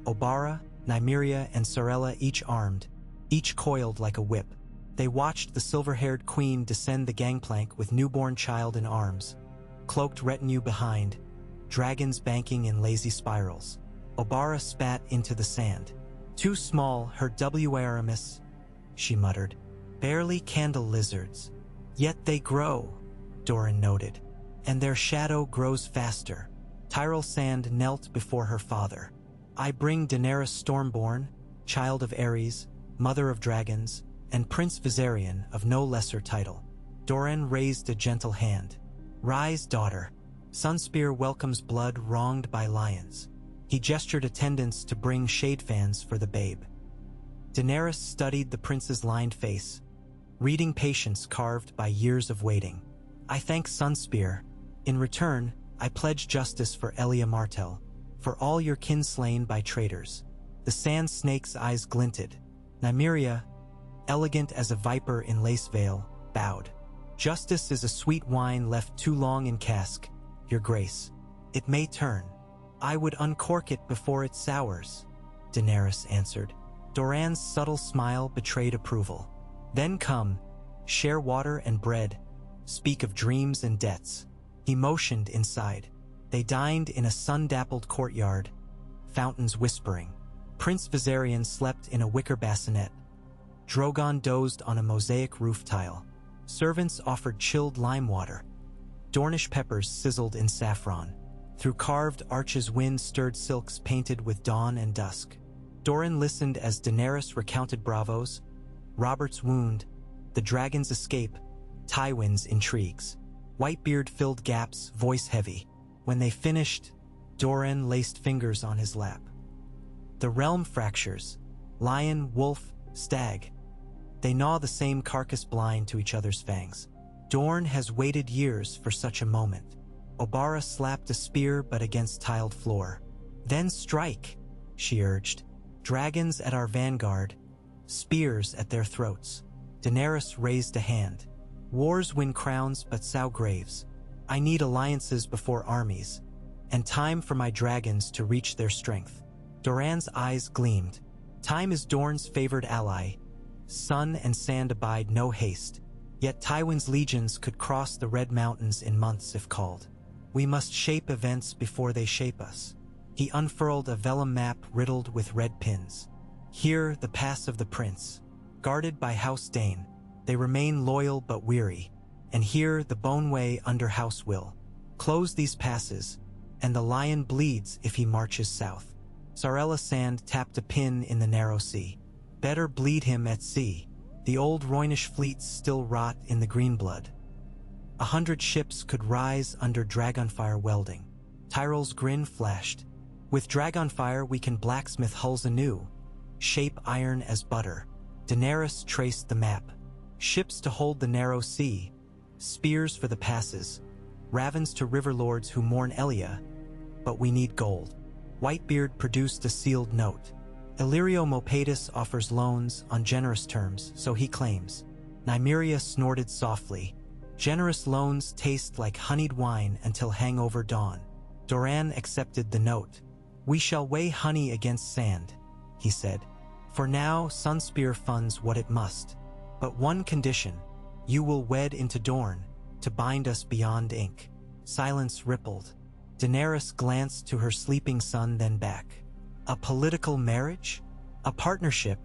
Obara, Nymeria, and Sarella, each armed, each coiled like a whip. They watched the silver-haired queen descend the gangplank with newborn child in arms, cloaked retinue behind, dragons banking in lazy spirals. Obara spat into the sand. "Too small, her Waramis," she muttered. "Barely candle lizards. Yet they grow," Doran noted, "and their shadow grows faster." Tyrell Sand knelt before her father. "I bring Daenerys Stormborn, child of Ares, mother of dragons, and Prince Viserion of no lesser title." Doran raised a gentle hand. "Rise, daughter. Sunspear welcomes blood wronged by lions." He gestured attendants to bring shade fans for the babe. Daenerys studied the prince's lined face, reading patience carved by years of waiting. "I thank Sunspear. In return, I pledge justice for Elia Martell, for all your kin slain by traitors." The Sand Snake's eyes glinted. Nymeria, elegant as a viper in lace veil, bowed. "Justice is a sweet wine left too long in cask, your grace. It may turn. I would uncork it before it sours," Daenerys answered. Doran's subtle smile betrayed approval. "Then come, share water and bread, speak of dreams and debts." He motioned inside. They dined in a sun-dappled courtyard, fountains whispering. Prince Viserion slept in a wicker bassinet. Drogon dozed on a mosaic roof tile. Servants offered chilled lime water. Dornish peppers sizzled in saffron. Through carved arches wind stirred silks painted with dawn and dusk. Doran listened as Daenerys recounted Braavos, Robert's wound, the dragon's escape, Tywin's intrigues. Whitebeard filled gaps, voice heavy. When they finished, Doran laced fingers on his lap. "The realm fractures. Lion, wolf, stag. They gnaw the same carcass blind to each other's fangs. Dorne has waited years for such a moment." Obara slapped a spear but against tiled floor. "Then strike," she urged. "Dragons at our vanguard, spears at their throats." Daenerys raised a hand. "Wars win crowns but sow graves. I need alliances before armies, and time for my dragons to reach their strength." Doran's eyes gleamed. "Time is Dorne's favored ally. Sun and sand abide no haste. Yet Tywin's legions could cross the Red Mountains in months if called. We must shape events before they shape us." He unfurled a vellum map riddled with red pins. "Here, the Pass of the Prince. Guarded by House Dane, they remain loyal but weary. And here, the Bone Way under House Will. Close these passes, and the lion bleeds if he marches south." Sarella Sand tapped a pin in the narrow sea. Better bleed him at sea. The old Rhoynish fleets still rot in the green blood. 100 ships could rise under dragonfire welding. Tyrell's grin flashed. With dragonfire we can blacksmith hulls anew, shape iron as butter. Daenerys traced the map. Ships to hold the narrow sea, spears for the passes, ravens to river lords who mourn Elia, but we need gold. Whitebeard produced a sealed note. Illyrio Mopatus offers loans on generous terms, so he claims. Nymeria snorted softly. Generous loans taste like honeyed wine until hangover dawn. Doran accepted the note. We shall weigh honey against sand, he said. For now, Sunspear funds what it must. But one condition, you will wed into Dorne, to bind us beyond ink. Silence rippled. Daenerys glanced to her sleeping son, then back. A political marriage? A partnership,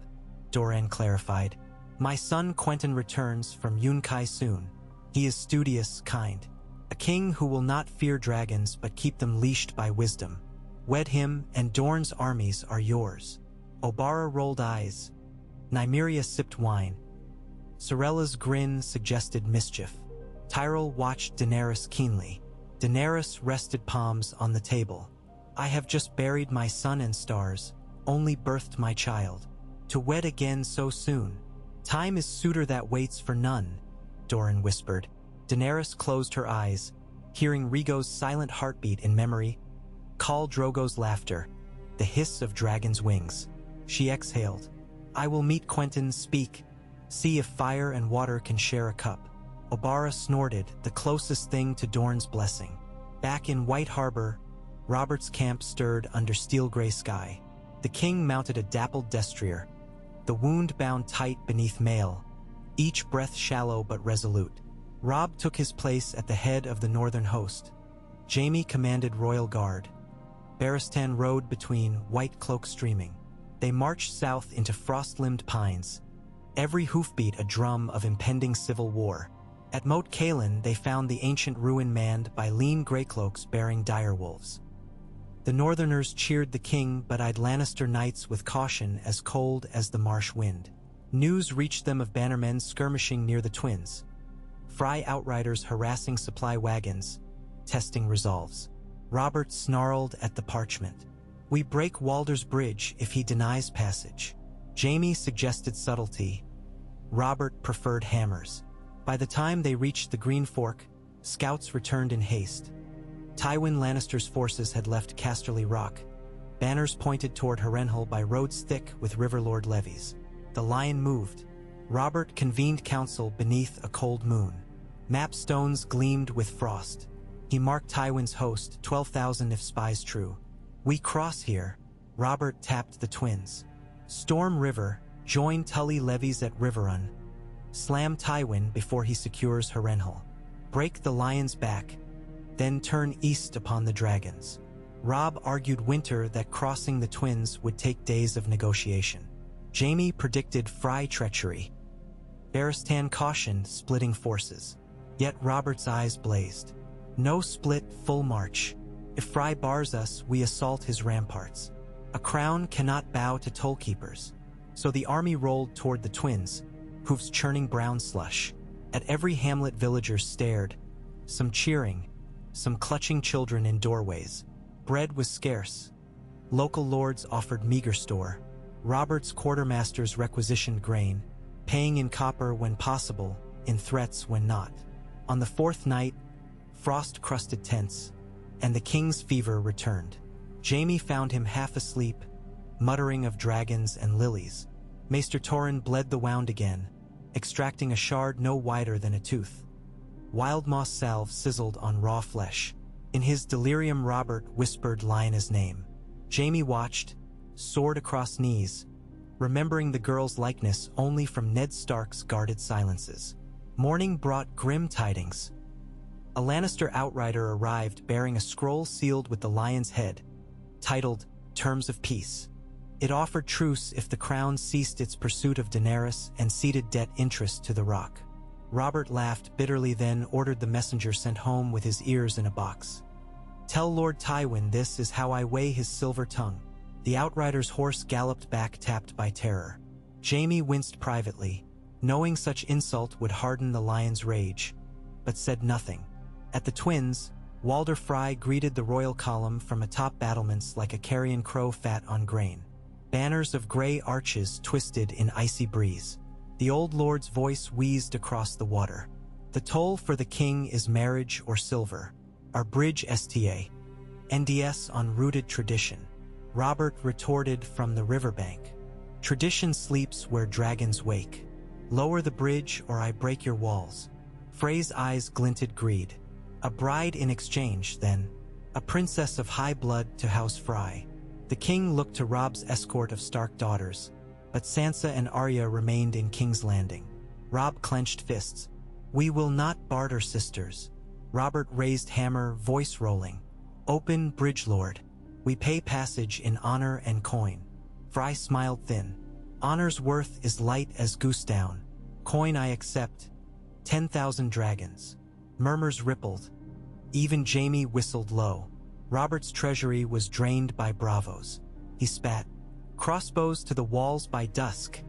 Doran clarified. My son Quentyn returns from Yunkai soon. He is studious, kind. A king who will not fear dragons but keep them leashed by wisdom. Wed him, and Dorne's armies are yours. Obara rolled eyes. Nymeria sipped wine. Sarella's grin suggested mischief. Tyrell watched Daenerys keenly. Daenerys rested palms on the table. I have just buried my sun and stars, only birthed my child. To wed again so soon. Time is suitor that waits for none, Doran whispered. Daenerys closed her eyes, hearing Rhaego's silent heartbeat in memory. Khal Drogo's laughter, the hiss of dragon's wings. She exhaled. I will meet Quentyn, speak, see if fire and water can share a cup. Obara snorted, the closest thing to Dorne's blessing. Back in White Harbor, Robert's camp stirred under steel-gray sky. The king mounted a dappled destrier, the wound bound tight beneath mail, each breath shallow but resolute. Robb took his place at the head of the northern host. Jaime commanded royal guard. Barristan rode between, white cloak streaming. They marched south into frost-limbed pines, every hoofbeat a drum of impending civil war. At Moat Cailin they found the ancient ruin manned by lean greycloaks bearing direwolves. The northerners cheered the king but eyed Lannister knights with caution as cold as the marsh wind. News reached them of bannermen skirmishing near the Twins. Frey outriders harassing supply wagons, testing resolves. Robert snarled at the parchment. We break Walder's bridge if he denies passage. Jaime suggested subtlety. Robert preferred hammers. By the time they reached the Green Fork, scouts returned in haste. Tywin Lannister's forces had left Casterly Rock. Banners pointed toward Harrenhal by roads thick with Riverlord levies. The Lion moved. Robert convened council beneath a cold moon. Map stones gleamed with frost. He marked Tywin's host, 12,000 if spies true. We cross here. Robert tapped the Twins. Storm River, join Tully levies at Riverrun. Slam Tywin before he secures Harrenhal. Break the Lion's back, then turn east upon the dragons. Robb argued winter that crossing the Twins would take days of negotiation. Jaime predicted Frey treachery. Barristan cautioned splitting forces. Yet Robert's eyes blazed. No split, full march. If Frey bars us, we assault his ramparts. A crown cannot bow to tollkeepers. So the army rolled toward the Twins, hoofs churning brown slush. At every hamlet villagers stared, some cheering, some clutching children in doorways. Bread was scarce. Local lords offered meager store. Robert's quartermasters requisitioned grain, paying in copper when possible, in threats when not. On the fourth night, frost-crusted tents, and the king's fever returned. Jaime found him half asleep, muttering of dragons and lilies. Maester Torrhen bled the wound again, extracting a shard no wider than a tooth. Wild moss salve sizzled on raw flesh. In his delirium Robert whispered Lyanna's name. Jaime watched, sword across knees, remembering the girl's likeness only from Ned Stark's guarded silences. Morning brought grim tidings. A Lannister outrider arrived bearing a scroll sealed with the lion's head, titled Terms of Peace. It offered truce if the crown ceased its pursuit of Daenerys and ceded debt interest to the Rock. Robert laughed bitterly, then ordered the messenger sent home with his ears in a box. Tell Lord Tywin this is how I weigh his silver tongue. The outrider's horse galloped back, tapped by terror. Jaime winced privately, knowing such insult would harden the lion's rage, but said nothing. At the twins, Walder Frey greeted the royal column from atop battlements like a carrion crow fat on grain. Banners of gray arches twisted in icy breeze. The old lord's voice wheezed across the water. The toll for the king is marriage or silver. Our bridge STA. NDS on rooted tradition. Robert retorted from the riverbank. Tradition sleeps where dragons wake. Lower the bridge or I break your walls. Frey's eyes glinted greed. A bride in exchange, then. A princess of high blood to House Frey. The king looked to Robb's escort of Stark daughters, but Sansa and Arya remained in King's Landing. Robb clenched fists. We will not barter, sisters. Robert raised hammer, voice rolling. Open, bridge lord. We pay passage in honor and coin. Frey smiled thin. Honor's worth is light as goose down. Coin I accept. 10,000 dragons. Murmurs rippled. Even Jaime whistled low. Robert's treasury was drained by bravos. He spat. Crossbows to the walls by dusk,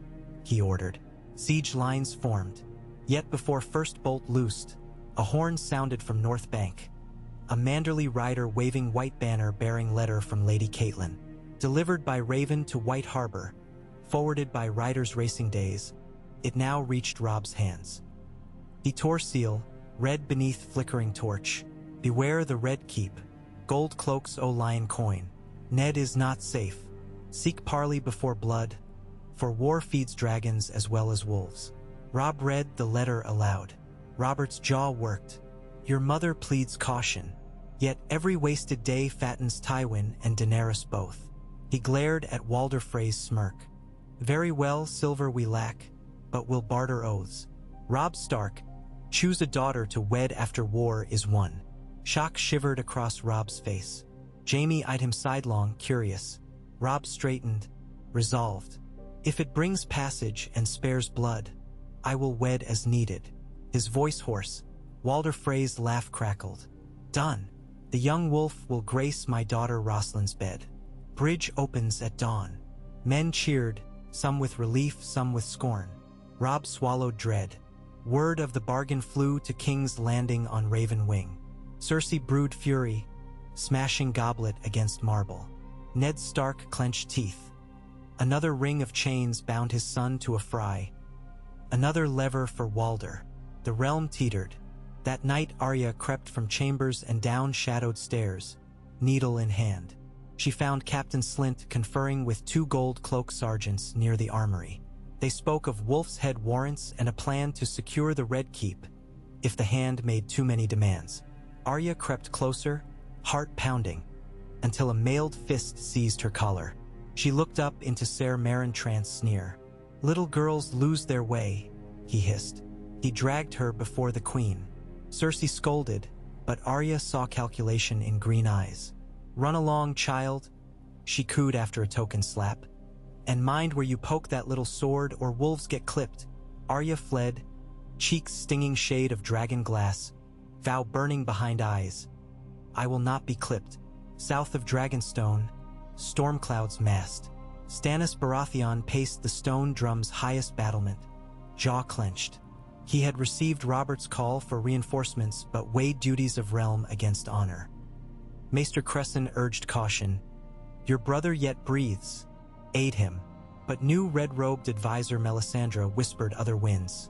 he ordered. Siege lines formed. Yet before first bolt loosed, a horn sounded from North Bank. A Manderly rider waving white banner bearing letter from Lady Catelyn. Delivered by Raven to White Harbor, forwarded by Riders Racing Days, it now reached Robb's hands. He tore seal, read beneath flickering torch. Beware the Red Keep. Gold cloaks O lion coin. Ned is not safe. Seek parley before blood, for war feeds dragons as well as wolves. Robb read the letter aloud. Robert's jaw worked. Your mother pleads caution. Yet every wasted day fattens Tywin and Daenerys both. He glared at Walder Frey's smirk. Very well, silver we lack, but we'll barter oaths. Robb Stark, choose a daughter to wed after war is won. Shock shivered across Robb's face. Jaime eyed him sidelong, curious. Robb straightened, resolved. If it brings passage and spares blood, I will wed as needed. His voice hoarse. Walder Frey's laugh crackled. Done. The young wolf will grace my daughter Roslin's bed. Bridge opens at dawn. Men cheered, some with relief, some with scorn. Robb swallowed dread. Word of the bargain flew to King's Landing on Raven Wing. Cersei brewed fury, smashing goblet against marble. Ned Stark clenched teeth. Another ring of chains bound his son to a Frey. Another lever for Walder. The realm teetered. That night Arya crept from chambers and down shadowed stairs, needle in hand. She found Captain Slint conferring with 2 gold cloak sergeants near the armory. They spoke of Wolf's Head warrants and a plan to secure the Red Keep, if the hand made too many demands. Arya crept closer, heart pounding, until a mailed fist seized her collar. She looked up into Ser Marentrant's sneer. Little girls lose their way, he hissed. He dragged her before the queen. Cersei scolded, but Arya saw calculation in green eyes. Run along, child, she cooed after a token slap. And mind where you poke that little sword or wolves get clipped. Arya fled, cheeks stinging shade of dragon glass, vow burning behind eyes. I will not be clipped. South of Dragonstone, storm clouds massed. Stannis Baratheon paced the stone drum's highest battlement, jaw clenched. He had received Robert's call for reinforcements but weighed duties of realm against honor. Maester Cresson urged caution. Your brother yet breathes. Aid him. But new red-robed advisor Melisandre whispered other winds.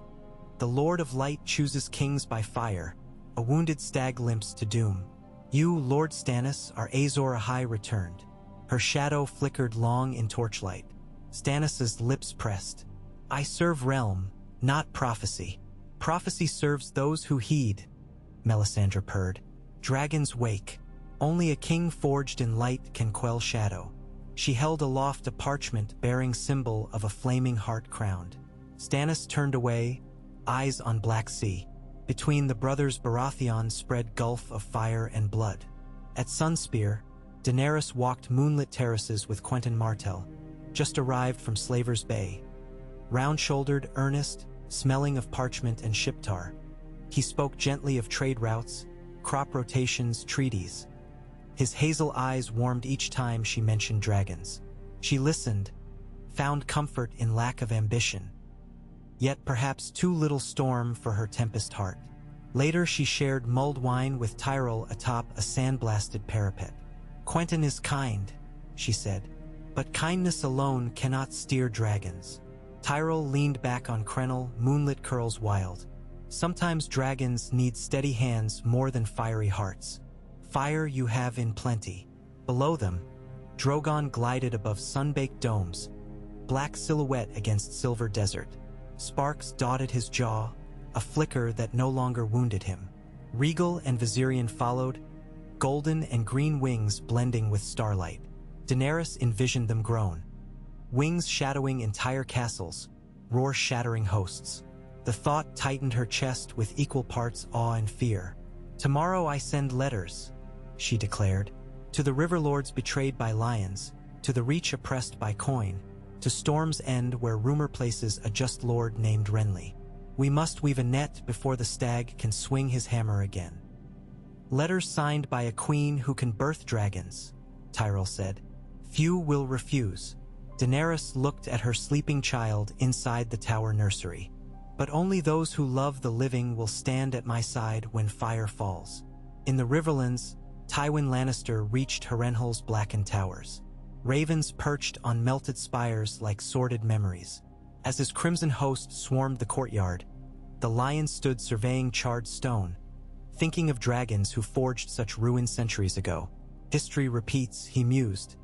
The Lord of Light chooses kings by fire. A wounded stag limps to doom. You, Lord Stannis, are Azor Ahai returned. Her shadow flickered long in torchlight. Stannis's lips pressed. I serve realm, not prophecy. Prophecy serves those who heed, Melisandre purred. Dragons wake. Only a king forged in light can quell shadow. She held aloft a parchment bearing symbol of a flaming heart crowned. Stannis turned away, eyes on Black Sea. Between the brothers Baratheon spread gulf of fire and blood. At Sunspear, Daenerys walked moonlit terraces with Quentyn Martell, just arrived from Slaver's Bay. Round-shouldered, earnest, smelling of parchment and ship tar. He spoke gently of trade routes, crop rotations, treaties. His hazel eyes warmed each time she mentioned dragons. She listened, found comfort in lack of ambition, yet perhaps too little storm for her tempest heart. Later she shared mulled wine with Tyrell atop a sand-blasted parapet. "Quentyn is kind," she said, "but kindness alone cannot steer dragons." Tyrell leaned back on Crenel, moonlit curls wild. "Sometimes dragons need steady hands more than fiery hearts. Fire you have in plenty." Below them, Drogon glided above sun-baked domes, black silhouette against silver desert. Sparks dotted his jaw, a flicker that no longer wounded him. Rhaegal and Viserion followed, golden and green wings blending with starlight. Daenerys envisioned them grown, wings shadowing entire castles, roar-shattering hosts. The thought tightened her chest with equal parts awe and fear. "Tomorrow I send letters," she declared, "to the river lords betrayed by lions, to the Reach oppressed by coin, to Storm's End where rumor places a just lord named Renly. We must weave a net before the stag can swing his hammer again." "Letters signed by a queen who can birth dragons," Tyrell said. "Few will refuse." Daenerys looked at her sleeping child inside the tower nursery. "But only those who love the living will stand at my side when fire falls." In the Riverlands, Tywin Lannister reached Harrenhal's blackened towers. Ravens perched on melted spires like sordid memories. As his crimson host swarmed the courtyard, the lion stood surveying charred stone, thinking of dragons who forged such ruin centuries ago. "History repeats," he mused.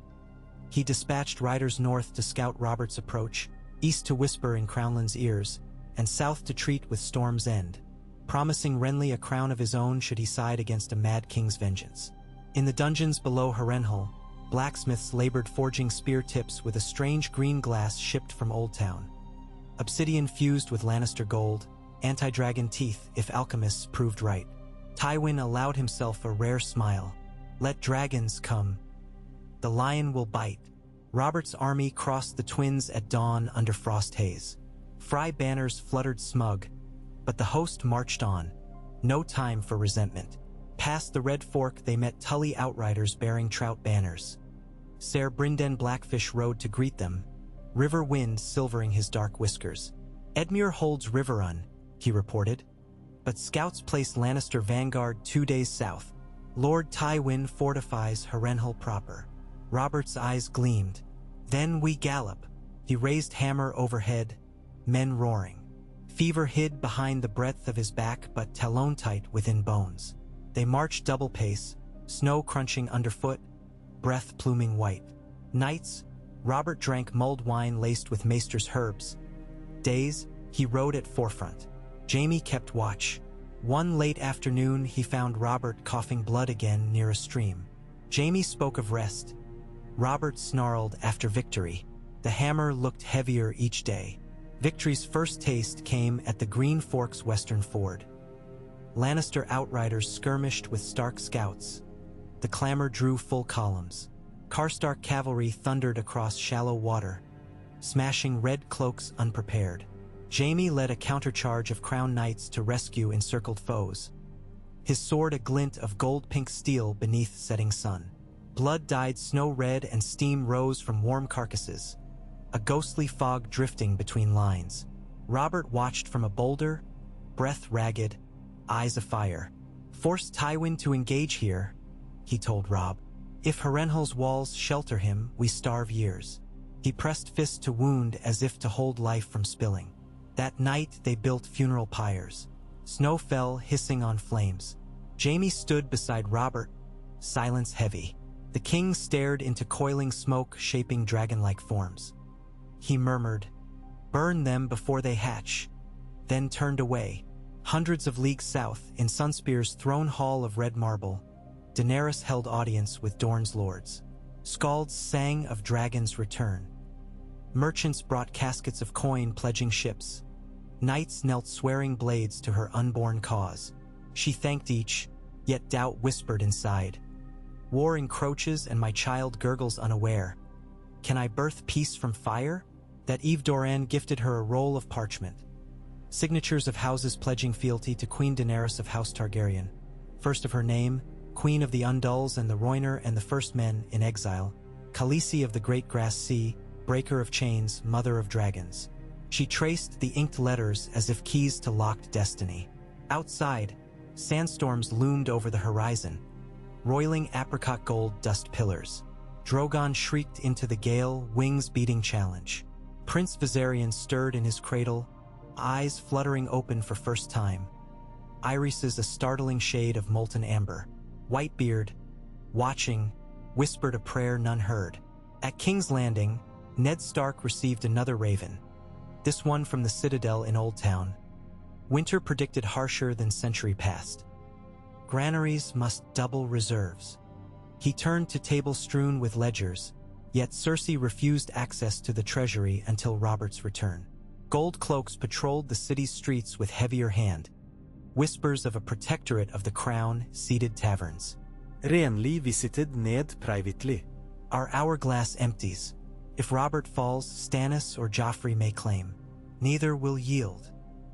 He dispatched riders north to scout Robert's approach, east to whisper in Crownland's ears, and south to treat with Storm's End, promising Renly a crown of his own should he side against a mad king's vengeance. In the dungeons below Harrenhal, blacksmiths labored forging spear tips with a strange green glass shipped from Old Town. Obsidian fused with Lannister gold, anti-dragon teeth if alchemists proved right. Tywin allowed himself a rare smile. "Let dragons come. The lion will bite." Robert's army crossed the Twins at dawn under frost haze. Frey banners fluttered smug, but the host marched on. No time for resentment. Past the Red Fork they met Tully outriders bearing trout banners. Ser Brynden Blackfish rode to greet them, river wind silvering his dark whiskers. "Edmure holds Riverrun," he reported, "but scouts place Lannister vanguard 2 days south. Lord Tywin fortifies Harrenhal proper." Robert's eyes gleamed. "Then we gallop." He raised hammer overhead, men roaring. Fever hid behind the breadth of his back but talon-tight within bones. They marched double pace, snow crunching underfoot, breath pluming white. Nights, Robert drank mulled wine laced with maester's herbs. Days, he rode at forefront. Jaime kept watch. One late afternoon he found Robert coughing blood again near a stream. Jaime spoke of rest. Robert snarled after victory. The hammer looked heavier each day. Victory's first taste came at the Green Fork's western ford. Lannister outriders skirmished with Stark scouts. The clamor drew full columns. Karstark cavalry thundered across shallow water, smashing red cloaks unprepared. Jaime led a countercharge of Crown Knights to rescue encircled foes, his sword a glint of gold-pink steel beneath setting sun. Blood dyed snow red and steam rose from warm carcasses, a ghostly fog drifting between lines. Robert watched from a boulder, breath ragged, eyes afire. "Force Tywin to engage here," he told Robb. "If Harrenhal's walls shelter him, we starve years." He pressed fist to wound as if to hold life from spilling. That night they built funeral pyres. Snow fell, hissing on flames. Jaime stood beside Robert, silence heavy. The king stared into coiling smoke shaping dragon-like forms. He murmured, "Burn them before they hatch," then turned away. Hundreds of leagues south, in Sunspear's throne hall of red marble, Daenerys held audience with Dorne's lords. Skalds sang of dragons' return. Merchants brought caskets of coin pledging ships. Knights knelt swearing blades to her unborn cause. She thanked each, yet doubt whispered inside. "War encroaches and my child gurgles unaware. Can I birth peace from fire?" That eve Doran gifted her a roll of parchment. Signatures of houses pledging fealty to Queen Daenerys of House Targaryen. First of her name, Queen of the Undulls and the Rhoynar and the First Men in exile. Khaleesi of the Great Grass Sea, breaker of chains, mother of dragons. She traced the inked letters as if keys to locked destiny. Outside, sandstorms loomed over the horizon, roiling apricot gold dust pillars. Drogon shrieked into the gale, wings beating challenge. Prince Viserion stirred in his cradle, eyes fluttering open for first time. Irises a startling shade of molten amber. Whitebeard, watching, whispered a prayer none heard. At King's Landing, Ned Stark received another raven, this one from the Citadel in Old Town. Winter predicted harsher than century past. Granaries must double reserves. He turned to tables strewn with ledgers, yet Cersei refused access to the treasury until Robert's return. Gold cloaks patrolled the city's streets with heavier hand. Whispers of a protectorate of the crown seeded taverns. Renly visited Ned privately. Our hourglass empties. If Robert falls, Stannis or Joffrey may claim. Neither will yield.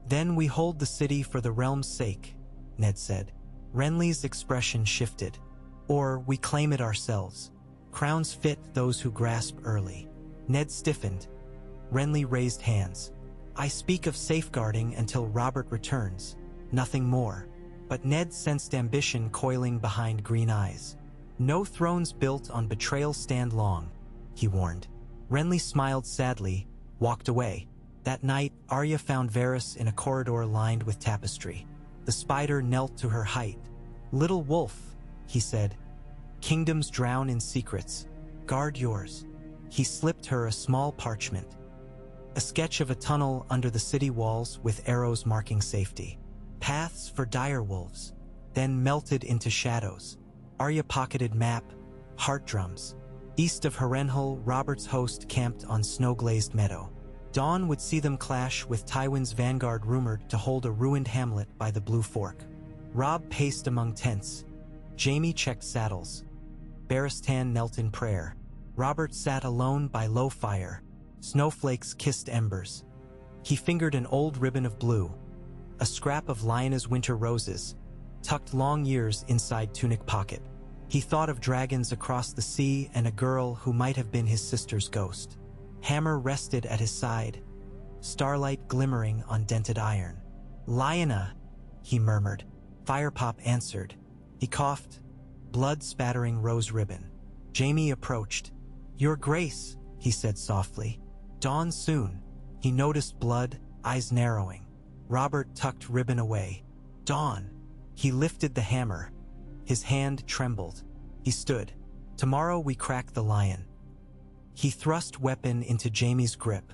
Then we hold the city for the realm's sake, Ned said. Renly's expression shifted. Or we claim it ourselves. Crowns fit those who grasp early. Ned stiffened. Renly raised hands. I speak of safeguarding until Robert returns. Nothing more. But Ned sensed ambition coiling behind green eyes. No thrones built on betrayal stand long, he warned. Renly smiled sadly, walked away. That night, Arya found Varys in a corridor lined with tapestry. The spider knelt to her height. Little wolf, he said. Kingdoms drown in secrets. Guard yours. He slipped her a small parchment. A sketch of a tunnel under the city walls with arrows marking safety. Paths for direwolves, then melted into shadows. Arya pocketed map, heart drums. East of Harrenhal, Robert's host camped on snow-glazed meadow. Dawn would see them clash with Tywin's vanguard rumored to hold a ruined hamlet by the Blue Fork. Robb paced among tents. Jaime checked saddles. Barristan knelt in prayer. Robert sat alone by low fire. Snowflakes kissed embers. He fingered an old ribbon of blue, a scrap of Lyanna's winter roses, tucked long years inside tunic pocket. He thought of dragons across the sea and a girl who might have been his sister's ghost. Hammer rested at his side, starlight glimmering on dented iron. Lyanna, he murmured. Firepop answered. He coughed, blood spattering rose ribbon. Jaime approached. Your Grace, he said softly. Dawn soon. He noticed blood, eyes narrowing. Robert tucked ribbon away. Dawn. He lifted the hammer. His hand trembled. He stood. Tomorrow we crack the lion. He thrust weapon into Jaime's grip.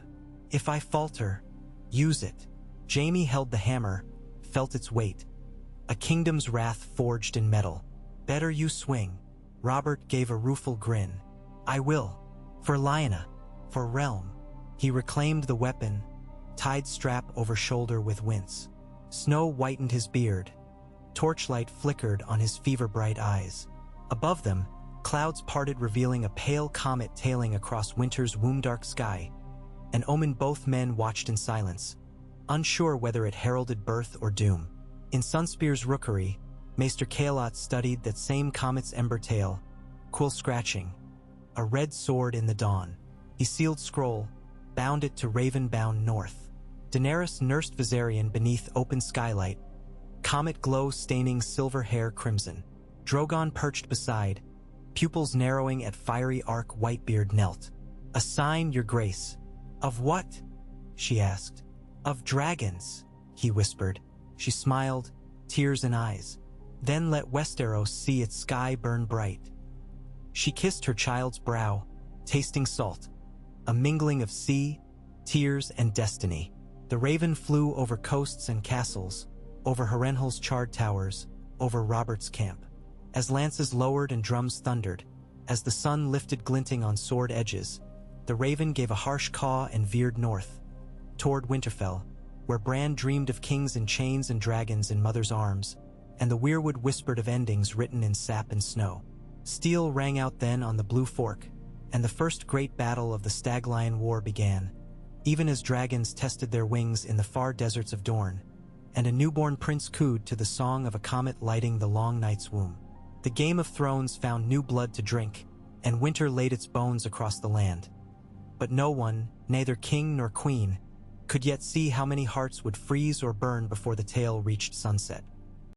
If I falter, use it. Jaime held the hammer, felt its weight. A kingdom's wrath forged in metal. Better you swing. Robert gave a rueful grin. I will. For Lyanna. For realm. He reclaimed the weapon, tied strap over shoulder with wince. Snow whitened his beard. Torchlight flickered on his fever-bright eyes. Above them, clouds parted revealing a pale comet tailing across winter's womb-dark sky. An omen both men watched in silence, unsure whether it heralded birth or doom. In Sunspear's rookery, Maester Caelot studied that same comet's ember tail, quill scratching, a red sword in the dawn. He sealed scroll, bound it to raven-bound north. Daenerys nursed Viserion beneath open skylight, comet glow staining silver hair crimson. Drogon perched beside, pupils narrowing at fiery arc. Whitebeard knelt. A sign, Your Grace. Of what? She asked. Of dragons, he whispered. She smiled, tears in eyes. Then let Westeros see its sky burn bright. She kissed her child's brow, tasting salt, a mingling of sea, tears, and destiny. The raven flew over coasts and castles, over Harrenhal's charred towers, over Robert's camp. As lances lowered and drums thundered, as the sun lifted glinting on sword edges, the raven gave a harsh caw and veered north, toward Winterfell, where Bran dreamed of kings in chains and dragons in mother's arms, and the weirwood whispered of endings written in sap and snow. Steel rang out then on the Blue Fork, and the first great battle of the Stag-Lion War began, even as dragons tested their wings in the far deserts of Dorne, and a newborn prince cooed to the song of a comet lighting the long night's womb. The Game of Thrones found new blood to drink, and winter laid its bones across the land. But no one, neither king nor queen, could yet see how many hearts would freeze or burn before the tale reached sunset.